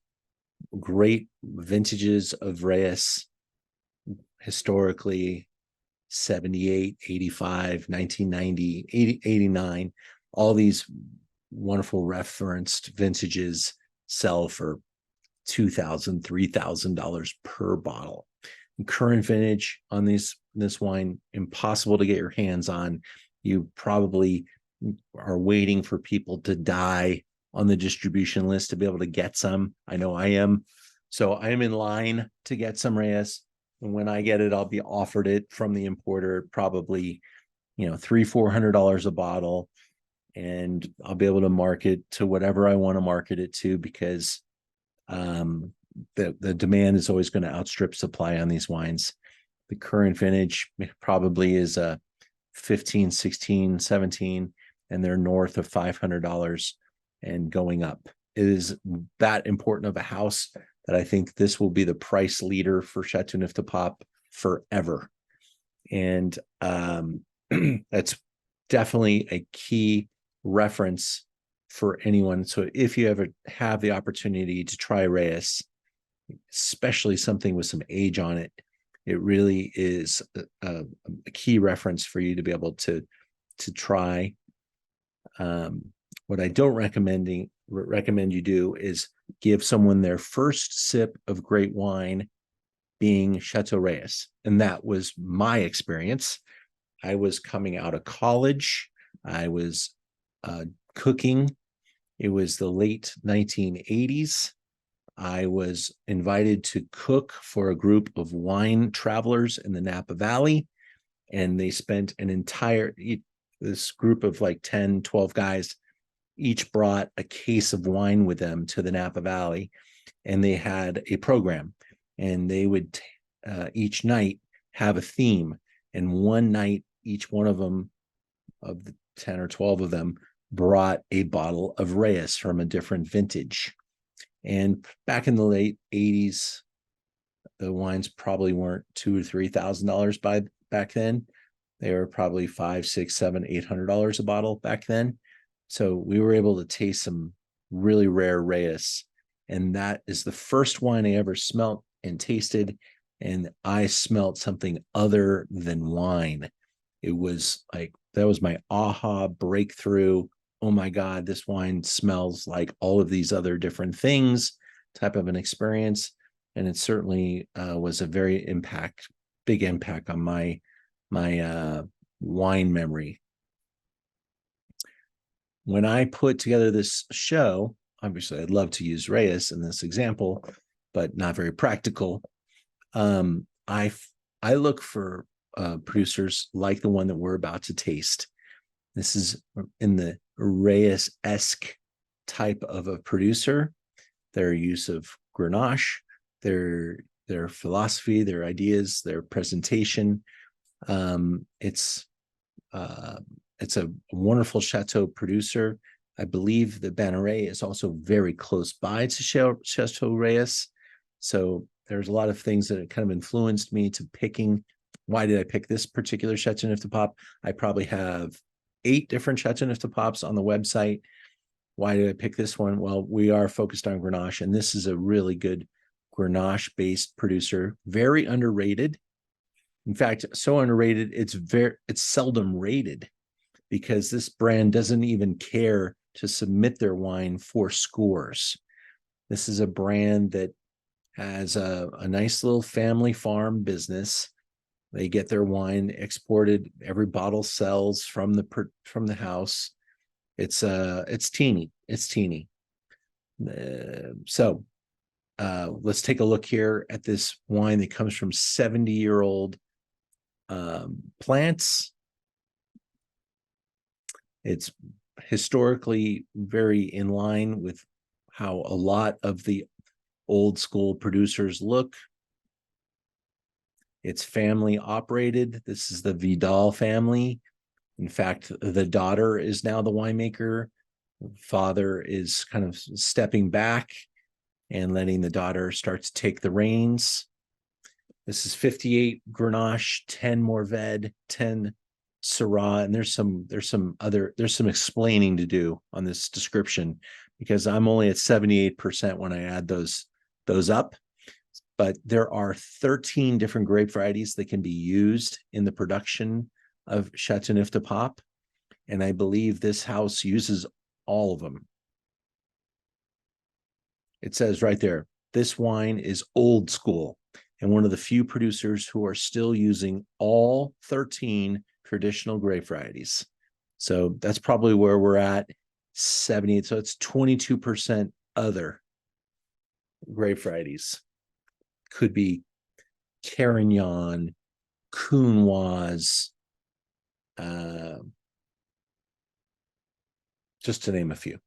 great vintages of Reyes historically, 78, 85, 1990, 80, 89, all these wonderful referenced vintages sell for $2,000, $3,000 per bottle. Current vintage on this wine, impossible to get your hands on. You probably are waiting for people to die on the distribution list to be able to get some. I know I am. So I am in line to get some Reyes. And when I get it, I'll be offered it from the importer, probably, $300-400 a bottle. And I'll be able to market to whatever I want to market it to, because the demand is always going to outstrip supply on these wines. The current vintage probably is a 15, 16, 17, and they're north of $500 and going up. It is that important of a house that I think this will be the price leader for Châteauneuf de Pape forever. And that's definitely a key reference for anyone. So if you ever have the opportunity to try Reyes, especially something with some age on it, it really is a key reference for you to be able to try. What I don't recommend you do is give someone their first sip of great wine being Chateau Reyes. And that was my experience. I was coming out of college. I was cooking. It was the late 1980s. I was invited to cook for a group of wine travelers in the Napa Valley. And they spent this group of like 10, 12 guys, each brought a case of wine with them to the Napa Valley. And they had a program, and they would each night have a theme. And one night, each one of them, of the 10 or 12 of them, brought a bottle of Reyes from a different vintage. And back in the late 80s, the wines probably weren't $2,000 or $3,000 back then. They were probably $500, $600, $700, $800 a bottle back then. So we were able to taste some really rare Reyes. And that is the first wine I ever smelt and tasted. And I smelt something other than wine. It was like, that was my aha breakthrough. Oh my God, this wine smells like all of these other different things type of an experience. And it certainly was a very big impact on my wine memory. When I put together this show, obviously I'd love to use Reyes in this example, but not very practical. I look for producers like the one that we're about to taste. This is in the Reyes-esque type of a producer. Their use of Grenache, their philosophy, their ideas, their presentation. It's a wonderful chateau producer. I believe the Banneret is also very close by to Chateau Reyes. So there's a lot of things that kind of influenced me to picking. Why did I pick this particular Châteauneuf de Pape? I probably have 8 different Châteauneuf de Papes on the website. Why did I pick this one? Well, we are focused on Grenache, and this is a really good Grenache-based producer, very underrated. In fact, so underrated, it's seldom rated, because this brand doesn't even care to submit their wine for scores. This is a brand that has a nice little family farm business. They get their wine exported. Every bottle sells from the house. It's teeny. It's teeny. So let's take a look here at this wine that comes from 70-year-old plants. It's historically very in line with how a lot of the old school producers look. It's family operated. This is the Vidal family. In fact, the daughter is now the winemaker. Father is kind of stepping back and letting the daughter start to take the reins. This is 58 Grenache, 10 Mourvèdre, 10 Syrah, and there's some explaining to do on this description, because I'm only at 78% when I add those up. But there are 13 different grape varieties that can be used in the production of Châteauneuf de Pape, and I believe this house uses all of them. It says right there, this wine is old school. and one of the few producers who are still using all 13 traditional grape varieties. So that's probably where we're at, 70. So it's 22% other grape varieties. Could be Carignan, Counoise, just to name a few.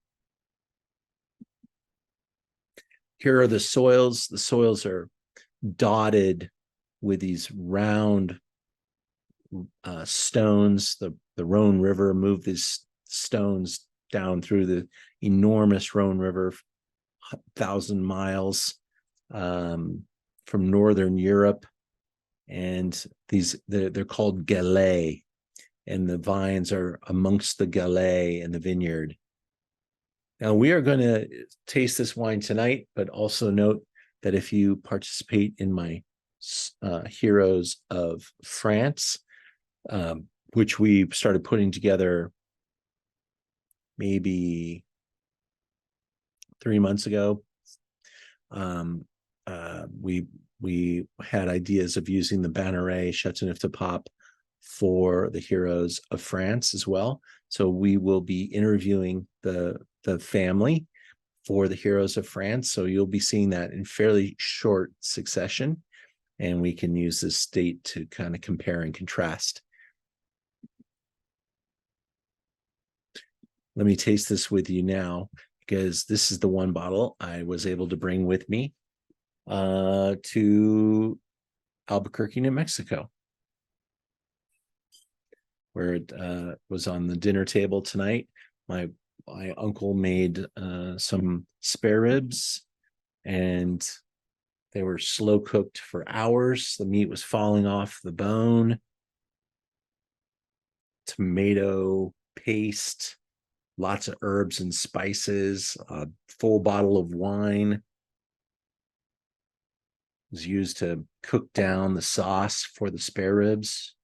Here are the soils. The soils are dotted with these round stones. The Rhône River moved these stones down through the enormous Rhône River, 1,000 miles from northern Europe, and they're called galets, and the vines are amongst the galets in the vineyard. Now we are going to taste this wine tonight, but also note that if you participate in my Heroes of France, which we started putting together maybe 3 months ago, we had ideas of using the Banneret Châteauneuf de Pape for the Heroes of France as well. So we will be interviewing the family for the Heroes of France. So you'll be seeing that in fairly short succession, and we can use this date to kind of compare and contrast. Let me taste this with you now, because this is the one bottle I was able to bring with me to Albuquerque, New Mexico, where it was on the dinner table tonight. My uncle made some spare ribs, and they were slow cooked for hours. The meat was falling off the bone. Tomato paste, lots of herbs and spices, a full bottle of wine was used to cook down the sauce for the spare ribs.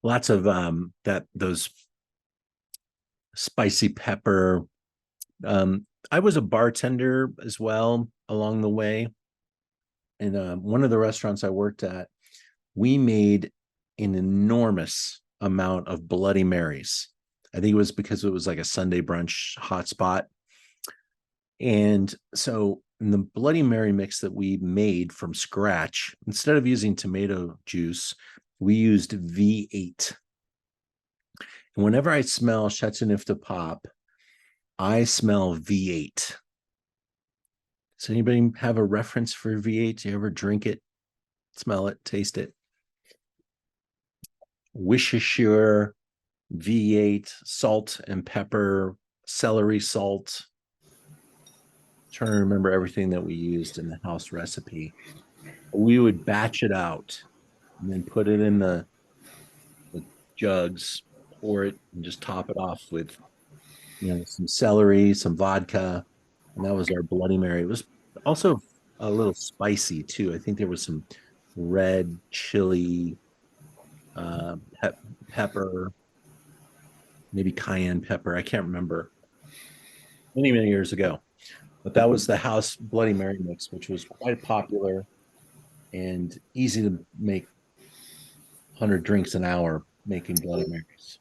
Lots of those spicy pepper. I was a bartender as well along the way. And one of the restaurants I worked at, we made an enormous amount of Bloody Marys. I think it was because it was like a Sunday brunch hotspot. And so in the Bloody Mary mix that we made from scratch, instead of using tomato juice, we used V8. And whenever I smell Châteauneuf de Pape, I smell V8. Does anybody have a reference for V8? Do you ever drink it, smell it, taste it? Worcestershire, V8, salt and pepper, celery salt. I'm trying to remember everything that we used in the house recipe. We would batch it out and then put it in the jugs, pour it, and just top it off with, some celery, some vodka, and that was our Bloody Mary. It was also a little spicy too. I think there was some red chili, pepper, maybe cayenne pepper. I can't remember. Many, many years ago. But that was the house Bloody Mary mix, which was quite popular and easy to make. 100 drinks an hour making Bloody Marys.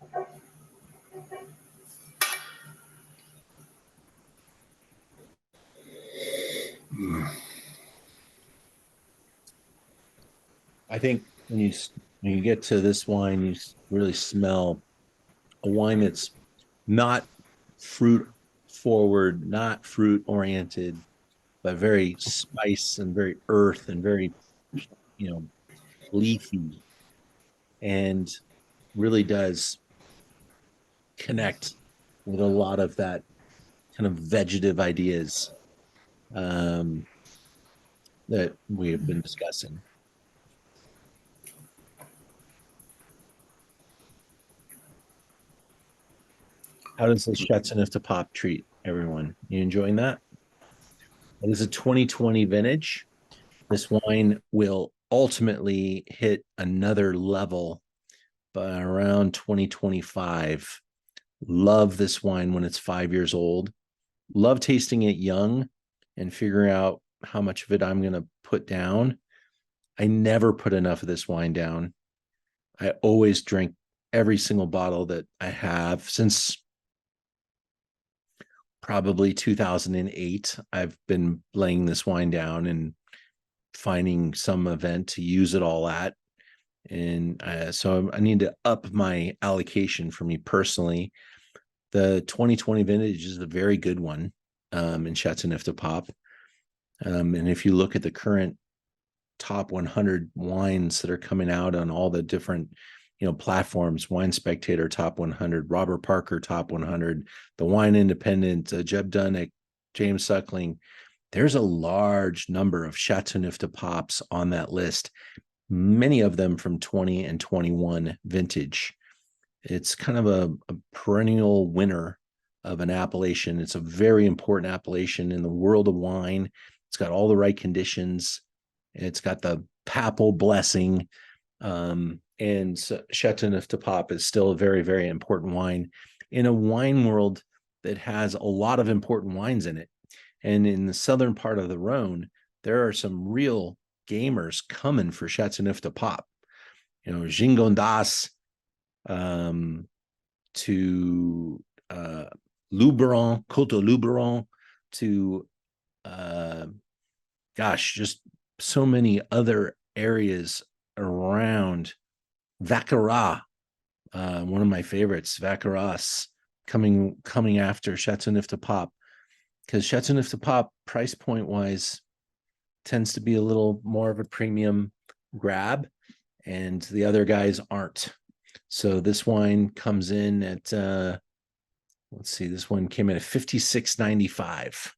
I think when you get to this wine, you really smell a wine that's not fruit forward, not fruit oriented, but very spice and very earth and very, leafy, and really does connect with a lot of that kind of vegetative ideas that we have been discussing. How does this Châteauneuf de Pape treat everyone? You enjoying that? It is a 2020 vintage. This wine will ultimately hit another level around 2025. Love this wine when it's 5 years old. Love tasting it young and figuring out how much of it I'm going to put down. I never put enough of this wine down. I always drink every single bottle that I have since probably 2008. I've been laying this wine down and finding some event to use it all at. And so I need to up my allocation for me personally. The 2020 vintage is a very good one in Châteauneuf de Pape. And if you look at the current top 100 wines that are coming out on all the different platforms, Wine Spectator top 100, Robert Parker top 100, the Wine Independent, Jeb Dunnick, James Suckling, there's a large number of Châteauneuf de Papes on that list, many of them from 20 and 21 vintage. It's kind of a perennial winner of an appellation. It's a very important appellation in the world of wine. It's got all the right conditions. It's got the papal blessing. And Châteauneuf de Pape is still a very, very important wine in a wine world that has a lot of important wines in it. And in the southern part of the Rhône, there are some real gamers coming for Châteauneuf de Pape. Gingondas to Luberon, Coteau Luberon to just so many other areas around. Vaccarat, one of my favorites, Vaccaras, coming after Châteauneuf de Pape, because Châteauneuf de Pape, price point wise, tends to be a little more of a premium grab, and the other guys aren't. So this wine comes in at this one came in at $56.95.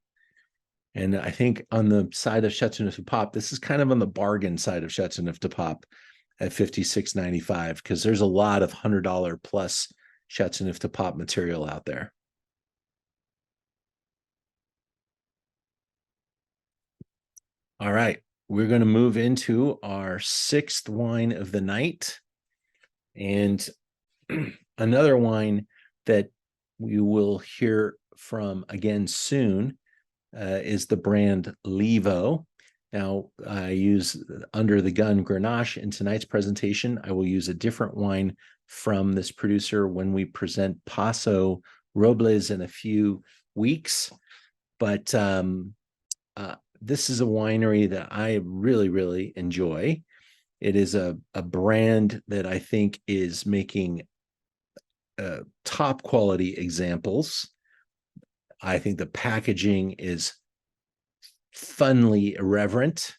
And I think on the side of Châteauneuf de Pape, this is kind of on the bargain side of Châteauneuf de Pape at $56.95, because there's a lot of $100 plus Châteauneuf de Pape material out there. All right, we're going to move into our sixth wine of the night. And another wine that we will hear from again soon is the brand Levo. Now, I use Under the Gun Grenache in tonight's presentation. I will use a different wine from this producer when we present Paso Robles in a few weeks. But this is a winery that I really, really enjoy. It is a brand that I think is making top quality examples. I think the packaging is funly irreverent,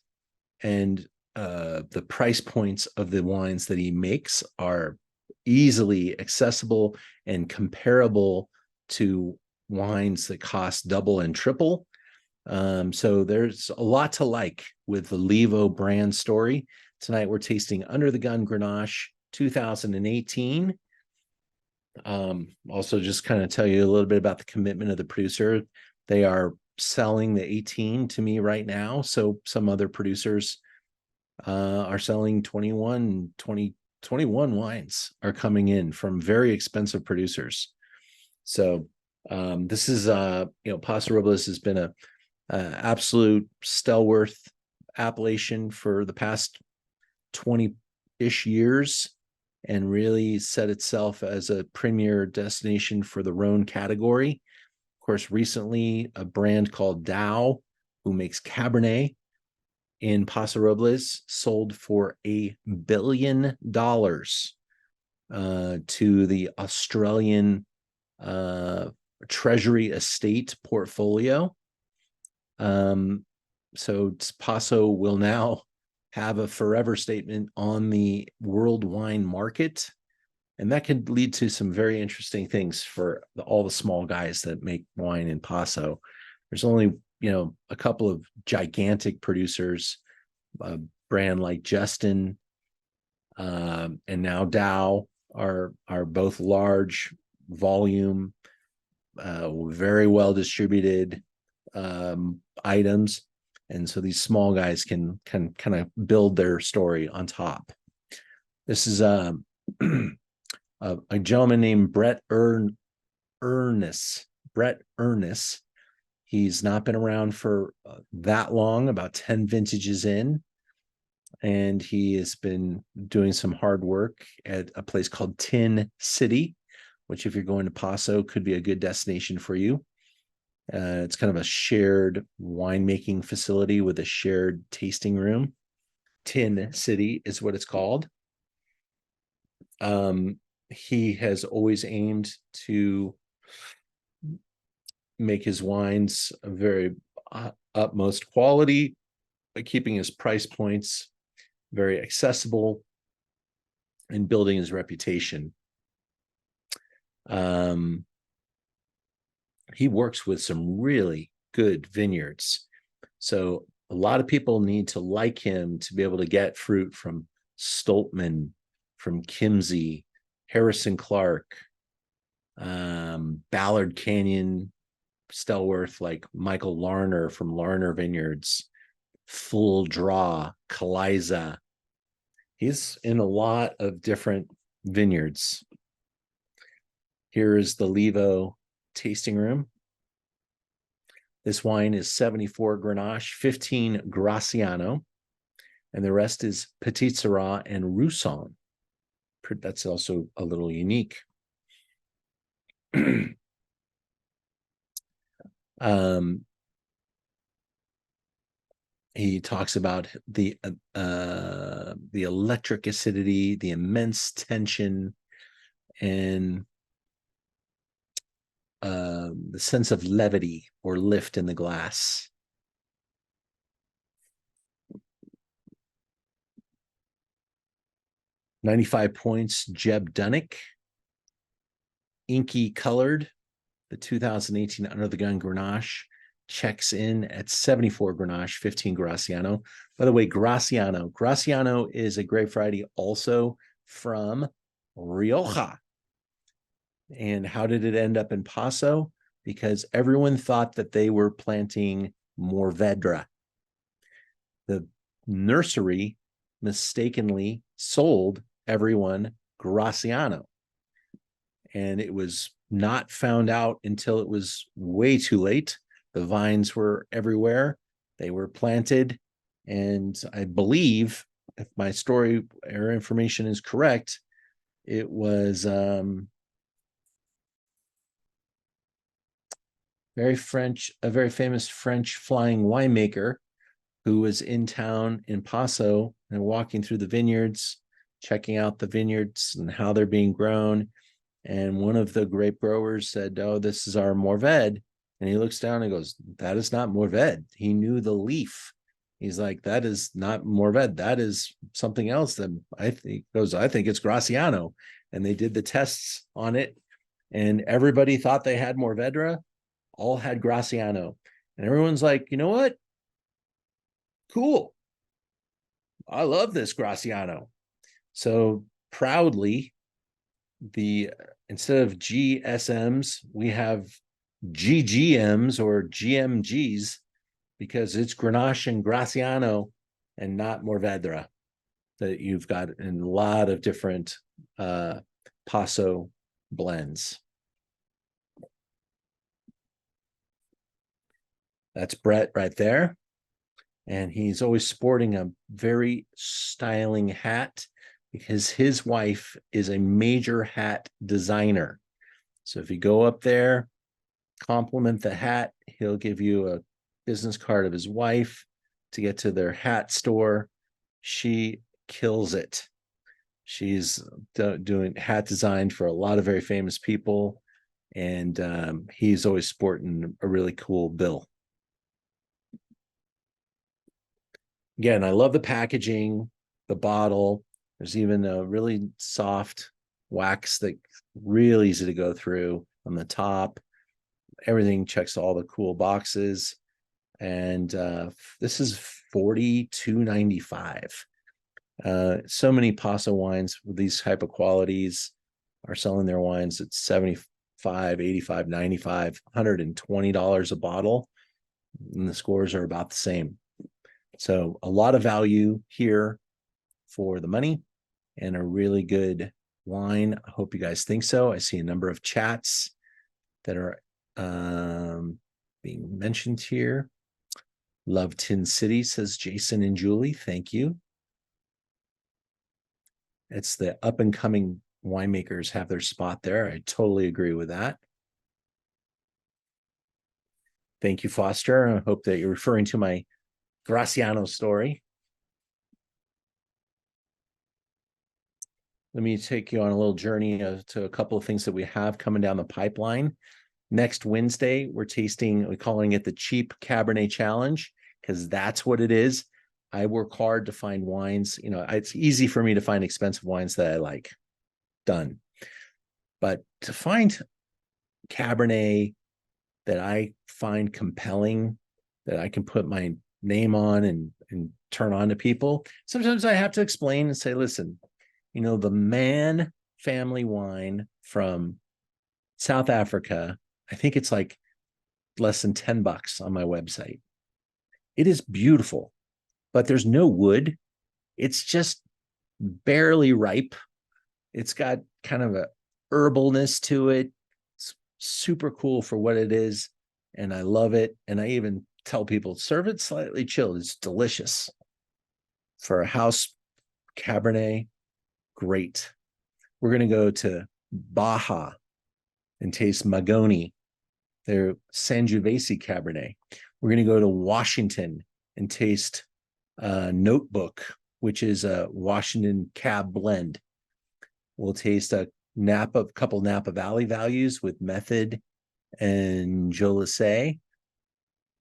and the price points of the wines that he makes are easily accessible and comparable to wines that cost double and triple. So there's a lot to like with the Levo brand story. Tonight we're tasting Under the Gun Grenache 2018. Also just kind of tell you a little bit about the commitment of the producer. They are selling the 18 to me right now. So some other producers are selling 21 wines are coming in from very expensive producers. So this is Paso Robles has been a absolute stalwart appellation for the past 20-ish years, and really set itself as a premier destination for the Rhône category. Of course, recently a brand called Dow, who makes Cabernet in Paso Robles, sold for $1 billion to the Australian Treasury Estate portfolio. So Paso will now have a forever statement on the world wine market. And that could lead to some very interesting things for all the small guys that make wine in Paso. There's only, a couple of gigantic producers, a brand like Justin and now Dow are both large volume, very well distributed items. And so these small guys can kind of build their story on top. This is a gentleman named Ernest. Brett Ernest. He's not been around for that long, about 10 vintages in. And he has been doing some hard work at a place called Tin City, which if you're going to Paso could be a good destination for you. It's kind of a shared winemaking facility with a shared tasting room. Tin City is what it's called. He has always aimed to make his wines a very utmost quality, by keeping his price points very accessible and building his reputation. He works with some really good vineyards. So a lot of people need to like him to be able to get fruit from Stoltman, from Kimsey, Harrison Clark, Ballard Canyon, Stelworth, like Michael Larner from Larner Vineyards, Full Draw, Kaleiza. He's in a lot of different vineyards. Here is the Levo tasting room. This wine is 74 Grenache, 15 Graciano, and the rest is Petit Syrah and Rousson. That's also a little unique. He talks about the electric acidity, the immense tension, and the sense of levity or lift in the glass. "95 points, Jeb Dunnick. Inky colored. The 2018 Under the Gun Grenache checks in at 74 Grenache, 15 Graciano. By the way, Graciano is a grape variety also from Rioja. And how did it end up in Paso? Because everyone thought that they were planting Mourvedre. The nursery mistakenly sold everyone Graciano. And it was not found out until it was way too late. The vines were everywhere. They were planted. And I believe, if my story or information is correct, it was a very famous French flying winemaker who was in town in Paso and walking through the vineyards, checking out the vineyards and how they're being grown. And one of the grape growers said, "Oh, this is our Mourvedre." And he looks down and goes, "That is not Mourvedre." He knew the leaf. He's like, "That is not Mourvedre. That is something else." That I think it's Graciano. And they did the tests on it. And everybody thought they had Mourvedre, all had Graciano. And everyone's like, "You know what? Cool. I love this Graciano." So proudly, instead of GSMs, we have GGMs or GMGs, because it's Grenache and Graciano and not Mourvedre that you've got in a lot of different Paso blends. That's Brett right there. And he's always sporting a very styling hat because his wife is a major hat designer. So if you go up there, compliment the hat, he'll give you a business card of his wife to get to their hat store. She kills it. She's doing hat design for a lot of very famous people. And he's always sporting a really cool bill. Again, I love the packaging, the bottle. There's even a really soft wax that really easy to go through on the top. Everything checks all the cool boxes. And this is $42.95. So many Paso wines with these type of qualities are selling their wines at $75, $85, $95, $120 a bottle. And the scores are about the same. So a lot of value here for the money and a really good wine. I hope you guys think so. I see a number of chats that are being mentioned here. Love Tin City, says Jason and Julie. Thank you. It's the up and coming winemakers have their spot there. I totally agree with that. Thank you, Foster. I hope that you're referring to my Graciano story. Let me take you on a little journey to a couple of things that we have coming down the pipeline. Next Wednesday, we're calling it the Cheap Cabernet Challenge, because that's what it is. I work hard to find wines. You know, it's easy for me to find expensive wines that I like. Done. But to find Cabernet that I find compelling, that I can put my name on and turn on to people, sometimes I have to explain and say, listen, you know, the Mann family wine from South Africa, I think it's like less than $10 on my website. It is beautiful, but there's no wood. It's just barely ripe. It's got kind of a herbalness to it. It's super cool for what it is, and I love it. And I even tell people, serve it slightly chilled. It's delicious. For a house Cabernet, great. We're going to go to Baja and taste Magoni, their Sangiovese Cabernet. We're going to go to Washington and taste Notebook, which is a Washington Cab blend. We'll taste a couple Napa Valley values with Method and Jolise.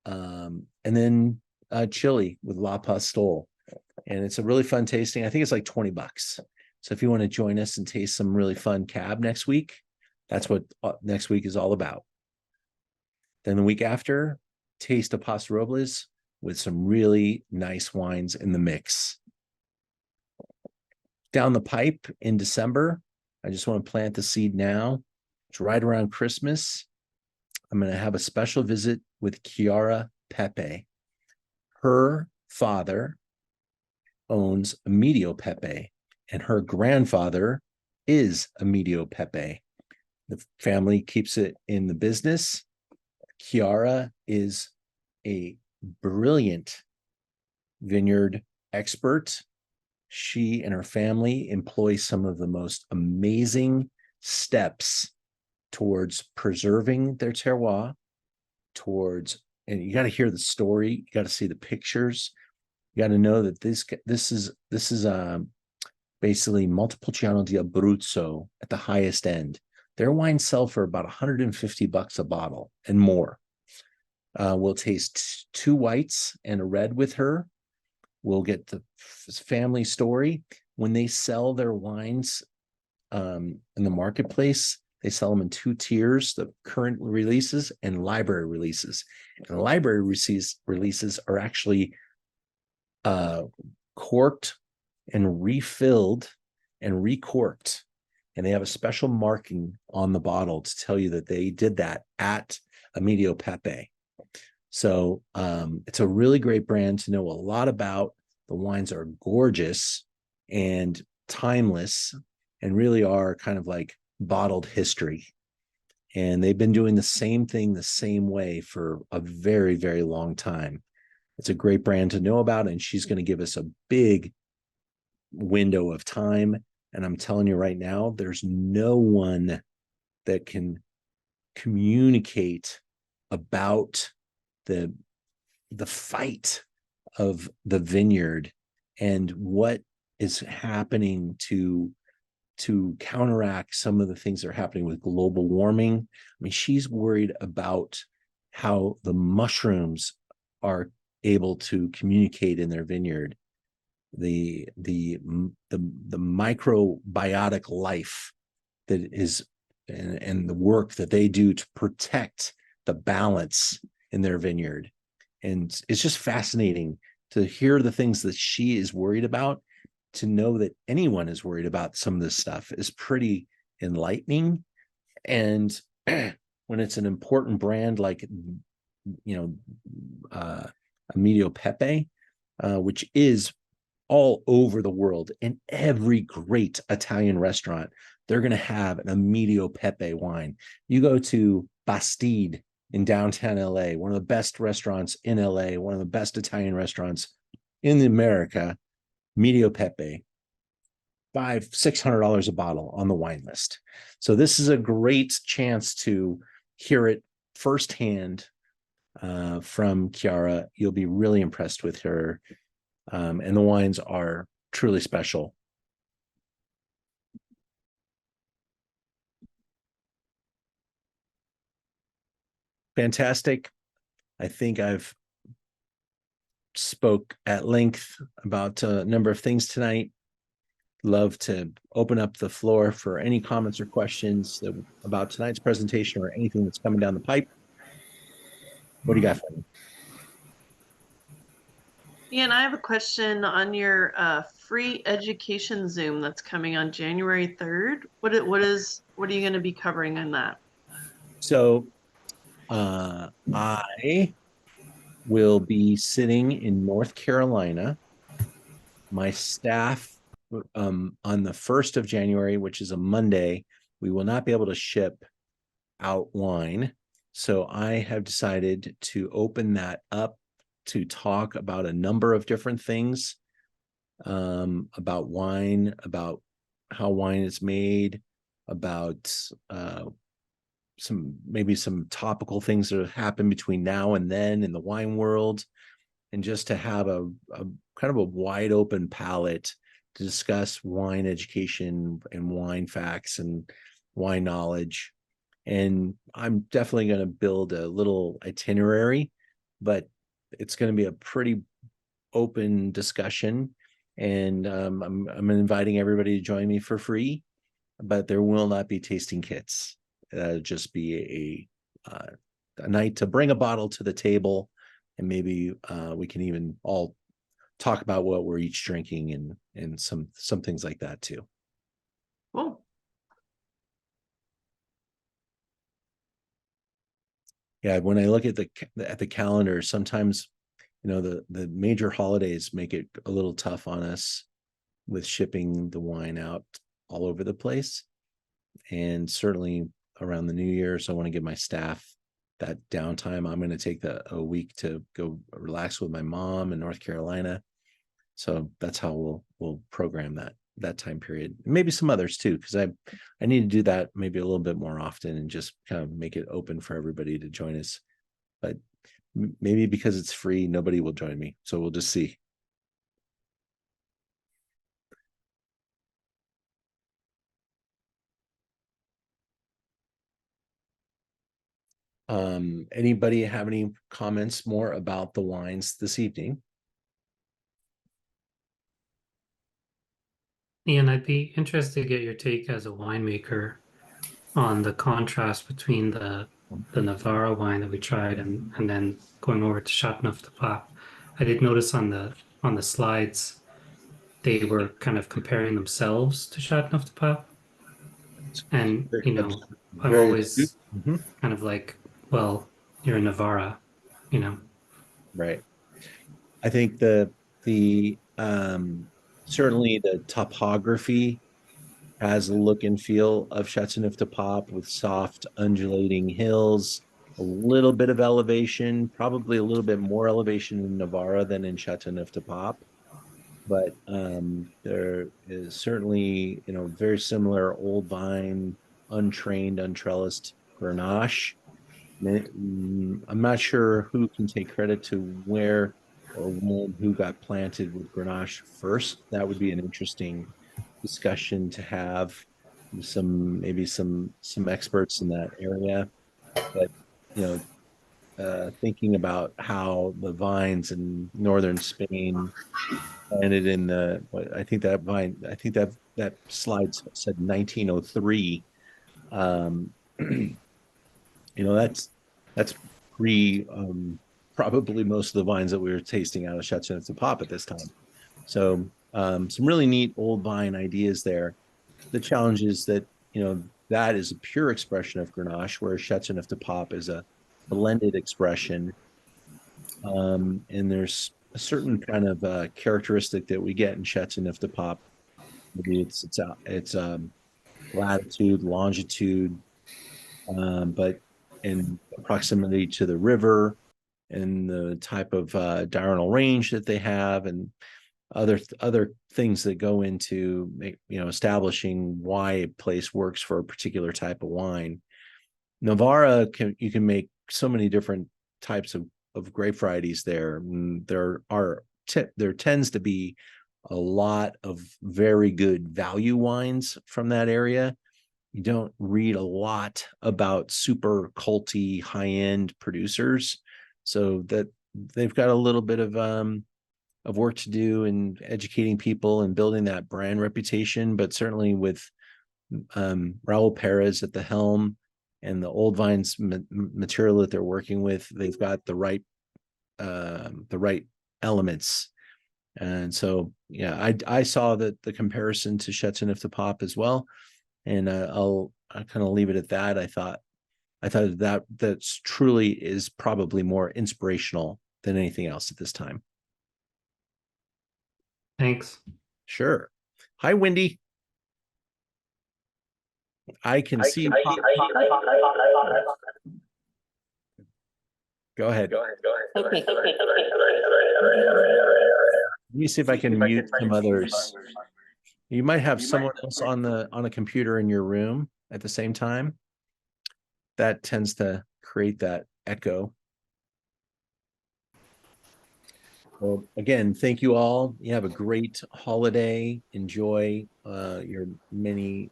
And then Chili with La Pastole. And it's a really fun tasting. I think it's like $20. So if you want to join us and taste some really fun Cab next week, that's what next week is all about. Then the week after, taste a Paso Robles with some really nice wines in the mix. Down the pipe in December, I just want to plant the seed now. It's right around Christmas. I'm going to have a special visit with Chiara Pape. Her father owns Emilio Pape, and her grandfather is Emilio Pape. The family keeps it in the business. Chiara is a brilliant vineyard expert. She and her family employ some of the most amazing steps towards preserving their terroir, and you got to hear the story, you got to see the pictures, you got to know that this is basically Montepulciano di Abruzzo at the highest end. Their wines sell for about $150 a bottle and more. We'll taste 2 whites and a red with her. We'll get the family story. When they sell their wines in the marketplace, they sell them in 2 tiers, the current releases and library releases. And the library releases are actually corked and refilled and recorked. And they have a special marking on the bottle to tell you that they did that at Emilio Pape. So it's a really great brand to know a lot about. The wines are gorgeous and timeless and really are kind of like bottled history. And they've been doing the same thing the same way for a very, very long time. It's a great brand to know about, and she's going to give us a big window of time. And I'm telling you right now, there's no one that can communicate about the fight of the vineyard and what is happening to counteract some of the things that are happening with global warming. I mean, she's worried about how the mushrooms are able to communicate in their vineyard, the microbiotic life that is, and the work that they do to protect the balance in their vineyard. And it's just fascinating to hear the things that she is worried about. To know that anyone is worried about some of this stuff is pretty enlightening. And when it's an important brand like, Emilio Pape, which is all over the world in every great Italian restaurant, they're going to have an Emilio Pepe wine. You go to Bastide in downtown LA, one of the best restaurants in LA, one of the best Italian restaurants in America, Emilio Pepe, $500-600 a bottle on the wine list. So this is a great chance to hear it firsthand from Chiara. You'll be really impressed with her. And the wines are truly special. Fantastic. I think I've spoke at length about a number of things tonight. Love to open up the floor for any comments or questions about tonight's presentation or anything that's coming down the pipe. What do you got for me? Ian, I have a question on your free education Zoom that's coming on January 3rd. What are you going to be covering in that? So I will be sitting in North Carolina. My staff on the 1st of January, which is a Monday, we will not be able to ship out wine. So I have decided to open that up to talk about a number of different things, about wine, about how wine is made, about maybe some topical things that have happened between now and then in the wine world, and just to have a kind of a wide open palette to discuss wine education and wine facts and wine knowledge. And I'm definitely going to build a little itinerary, but it's going to be a pretty open discussion. And I'm inviting everybody to join me for free, but there will not be tasting kits. It'll just be a night to bring a bottle to the table, and maybe we can even all talk about what we're each drinking and some things like that too. Cool. Yeah, when I look at the calendar, sometimes the major holidays make it a little tough on us with shipping the wine out all over the place, and certainly around the New Year. So I want to give my staff that downtime. I'm going to take a week to go relax with my mom in North Carolina. So that's how we'll program that time period. Maybe some others too, because I need to do that maybe a little bit more often and just kind of make it open for everybody to join us. But maybe because it's free, nobody will join me. So we'll just see. Anybody have any comments more about the wines this evening? Ian, I'd be interested to get your take as a winemaker on the contrast between the Navarra wine that we tried and then going over to Châteauneuf de Pape. I did notice on the slides they were kind of comparing themselves to Châteauneuf de Pape. And I'm always kind of like, well, you're in Navarra, Right. I think certainly the topography has a look and feel of Châteauneuf de Pape, with soft undulating hills, a little bit of elevation, probably a little bit more elevation in Navarra than in Châteauneuf de Pape. But there is certainly, very similar old vine, untrained, untrellised Grenache. I'm not sure who can take credit to where or when who got planted with Grenache first. That would be an interesting discussion to have maybe some experts in that area. But thinking about how the vines in northern Spain planted in I think that slide said 1903. That's pre probably most of the vines that we were tasting out of Châteauneuf de Pape at this time. So some really neat old vine ideas there. The challenge is that that is a pure expression of Grenache, whereas Châteauneuf de Pape is a blended expression. And there's a certain kind of characteristic that we get in Châteauneuf de Pape. Maybe it's latitude, longitude, but in proximity to the river and the type of diurnal range that they have, and other things that go into establishing why a place works for a particular type of wine. Navarra, you can make so many different types of grape varieties there. There tends to be a lot of very good value wines from that area. You don't read a lot about super culty high-end producers, so that they've got a little bit of work to do in educating people and building that brand reputation. But certainly with Raul Perez at the helm and the old vines material that they're working with, they've got the right elements. And so, yeah, I saw the comparison to Châteauneuf de Pape as well, and I'll kind of leave it at that. I thought that's truly is probably more inspirational than anything else at this time. Thanks. Sure. Hi, Wendy. I can see. Go ahead. Okay. Let me see if I can mute some others. You might have someone else on a computer in your room at the same time. That tends to create that echo. Well, again, thank you all. You have a great holiday. Enjoy your many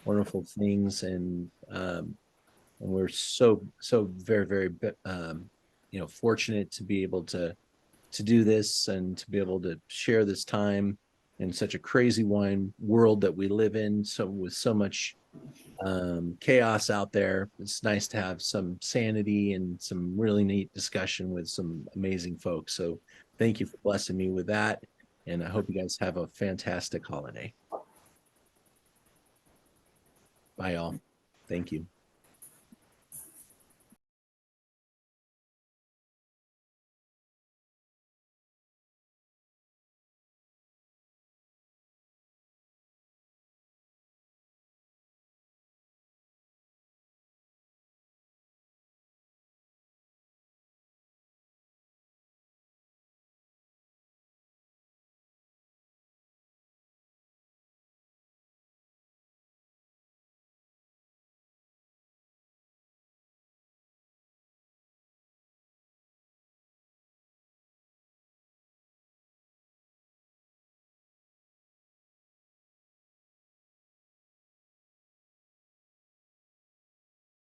wonderful things, and we're so very, very fortunate to be able to do this and to be able to share this time in such a crazy wine world that we live in. So with so much chaos out there, it's nice to have some sanity and some really neat discussion with some amazing folks. So thank you for blessing me with that, and I hope you guys have a fantastic holiday. Bye, all. Thank you.